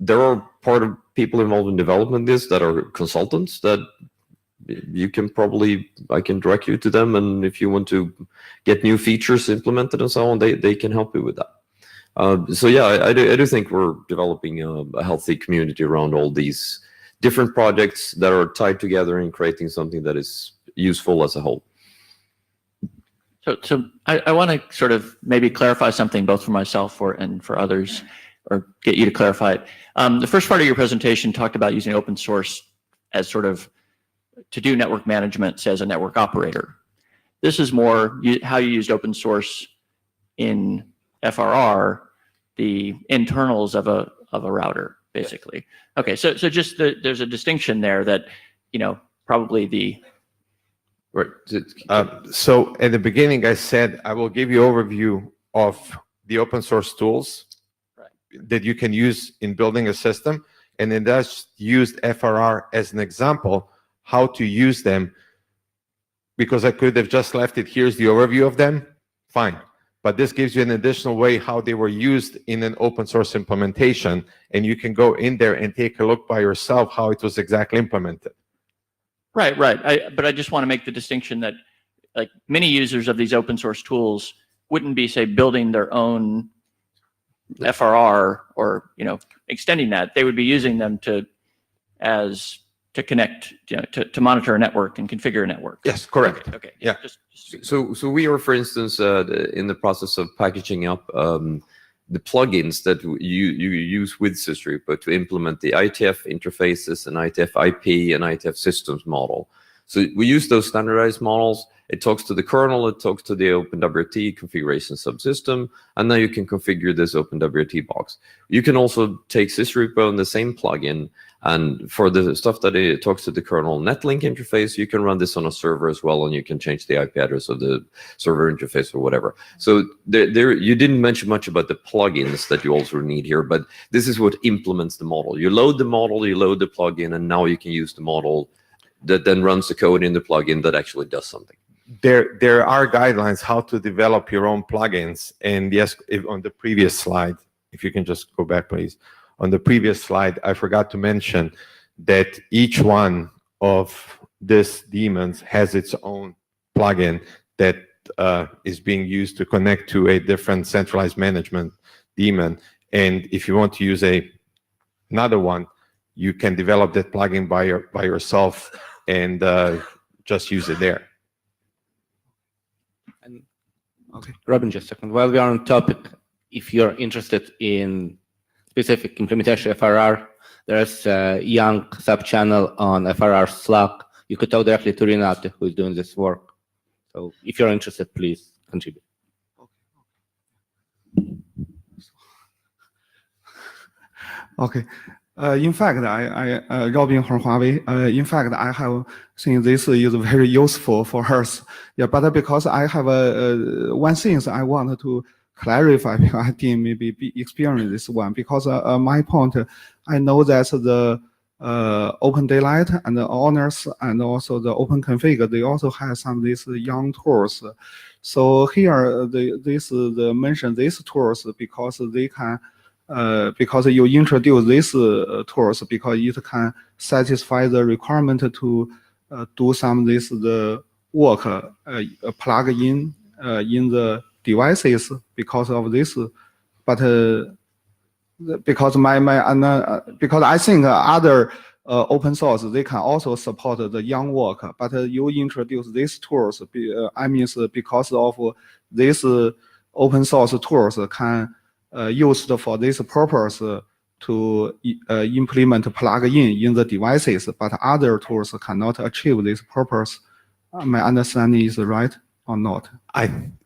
There are part of people involved in development this that are consultants that I can direct you to them, and if you want to get new features implemented and so on, they can help you with that. So yeah, I do think we're developing a healthy community around all these different projects that are tied together and creating something that is useful as a whole. So I want to sort of maybe clarify something both for myself and for others, or get you to clarify it. The first part of your presentation talked about using open source as sort of to do network management, say, as a network operator. This is more how you used open source in FRR, the internals of a router, basically. Okay, so just there's a distinction there that, probably the. Right. So at the beginning, I said I will give you overview of the open source tools that you can use in building a system, and then that's used FRR as an example how to use them, because I could have just left it, here's the overview of them, fine. But this gives you an additional way how they were used in an open source implementation, and you can go in there and take a look by yourself how it was exactly implemented. Right. But I just want to make the distinction that, like, many users of these open source tools wouldn't be, say, building their own FRR or extending that. They would be using them to connect, to monitor a network and configure a network. Yes, correct. Okay. Yeah. So we are, for instance, in the process of packaging up the plugins that you use with Sis Repo to implement the IETF interfaces and IETF IP and IETF systems model. So we use those standardized models. It talks to the kernel, it talks to the OpenWRT configuration subsystem, and now you can configure this OpenWRT box. You can also take Sis Repo and the same plugin, and for the stuff that it talks to the kernel netlink interface, you can run this on a server as well, and you can change the IP address of the server interface or whatever. So there you didn't mention much about the plugins that you also need here, but this is what implements the model. You load the model, you load the plugin, and now you can use the model that then runs the code in the plugin that actually does something. There are guidelines how to develop your own plugins, and yes, on the previous slide, if you can just go back, please. On the previous slide, I forgot to mention that each one of these daemons has its own plugin that is being used to connect to a different centralized management daemon. And if you want to use another one, you can develop that plugin by yourself and just use it there. Okay, Robin, just a second. While we are on topic, if you're interested in specific implementation of FRR, there's a young sub-channel on FRR Slack. You could talk directly to Renate, who is doing this work. So if you're interested, please contribute. Okay. In fact, Robin from Huawei, in fact, I have seen this is very useful for us. Yeah, but because I have one thing I want to clarify, because I didn't maybe experience this one, because my point, I know that the Open Daylight and the Honors and also the Open Config, they also have some of these young tools. So here, the mention these tools because they can, because you introduce these tools because it can satisfy the requirement to do some of this the work plug in the devices because of this, but because because I think other open source they can also support the young work, but you introduce these tools. I mean because of this open source tools can used for this purpose to implement plug-in in the devices, but other tools cannot achieve this purpose. My understanding is right or not?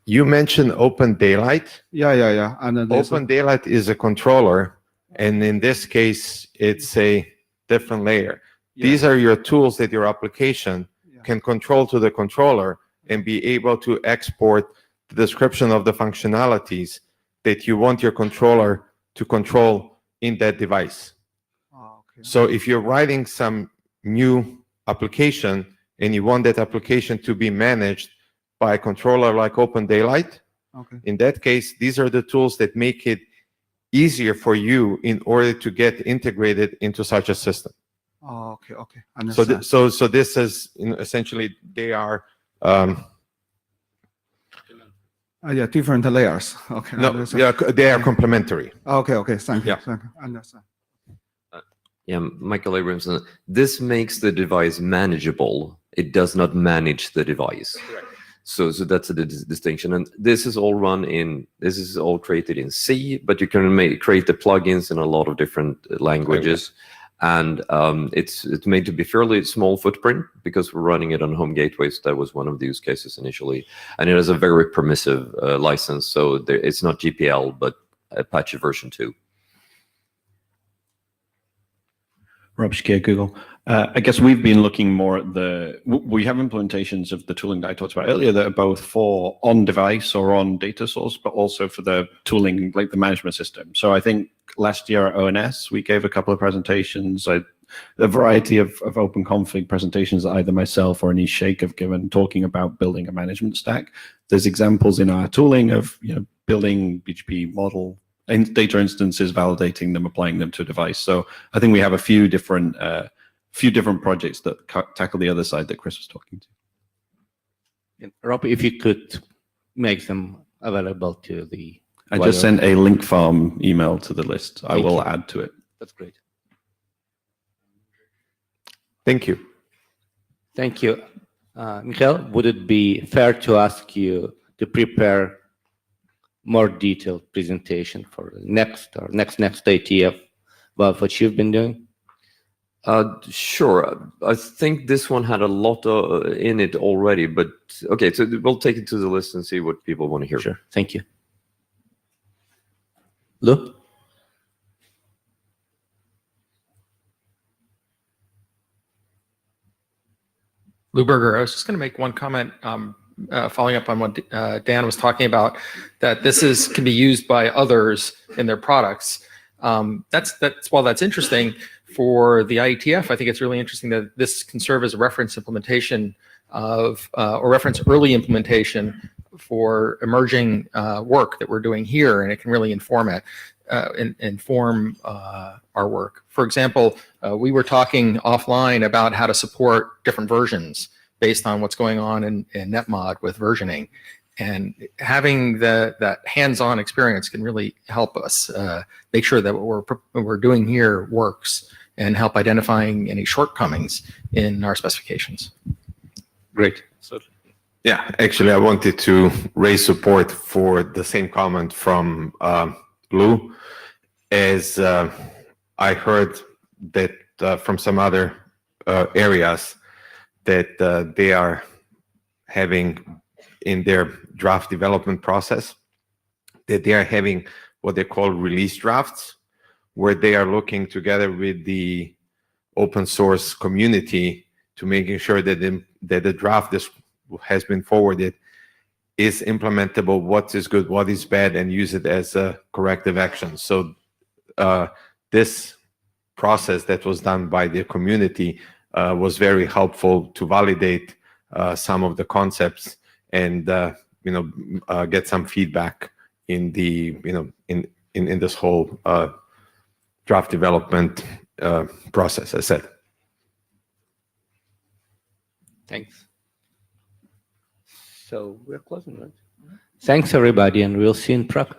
You mentioned Open Daylight. Yeah. And Open Daylight is a controller, and in this case, it's a different layer. Yeah. These are your tools that your application can control to the controller and be able to export the description of the functionalities that you want your controller to control in that device. Okay. So if you're writing some new application and you want that application to be managed by a controller like Open Daylight, in that case, these are the tools that make it easier for you in order to get integrated into such a system. Okay. Understand. So this is essentially they are different layers. Okay. No, they are complementary. Okay. Thank you. Yeah. Thank you. Understand. Yeah, Michael Abramson. This makes the device manageable. It does not manage the device. Correct. So that's the distinction. And this is all created in C, but you can create the plugins in a lot of different languages. And it's made to be fairly small footprint because we're running it on home gateways. That was one of the use cases initially. And it has a very permissive license. So it's not GPL, but Apache version 2. Rob Shakir, Google. I guess we've been looking more at we have implementations of the tooling that I talked about earlier that are both for on-device or on data source, but also for the tooling, like the management system. So I think last year at ONS, we gave a couple of presentations, a variety of open config presentations that either myself or Anish Sheikh have given, talking about building a management stack. There's examples in our tooling of building BGP model and data instances, validating them, applying them to a device. So I think we have a few different projects that tackle the other side that Chris was talking to. Rob, if you could make them available to the... I just sent a link farm email to the list. I will add to it. That's great. Thank you. Thank you. Michael, would it be fair to ask you to prepare more detailed presentation for the next IETF about what you've been doing? Sure. I think this one had a lot in it already, but okay, so we'll take it to the list and see what people want to hear. Sure. Thank you. Lou? Lou Berger, I was just going to make one comment following up on what Dan was talking about, that this can be used by others in their products. While that's interesting for the IETF, I think it's really interesting that this can serve as a reference implementation of, or reference early implementation for emerging work that we're doing here, and it can really inform it, inform our work. For example, we were talking offline about how to support different versions based on what's going on in netmod with versioning. And having that hands-on experience can really help us make sure that what we're doing here works and help identifying any shortcomings in our specifications. Great. Yeah, actually, I wanted to raise support for the same comment from Lou, as I heard that from some other areas that they are having in their draft development process, that they are having what they call release drafts, where they are looking together with the open source community to making sure that the draft has been forwarded is implementable, what is good, what is bad, and use it as a corrective action. So this process that was done by the community was very helpful to validate some of the concepts and get some feedback in the in this whole draft development process, as I said. Thanks. So we're closing, right? Thanks, everybody, and we'll see you in Prague.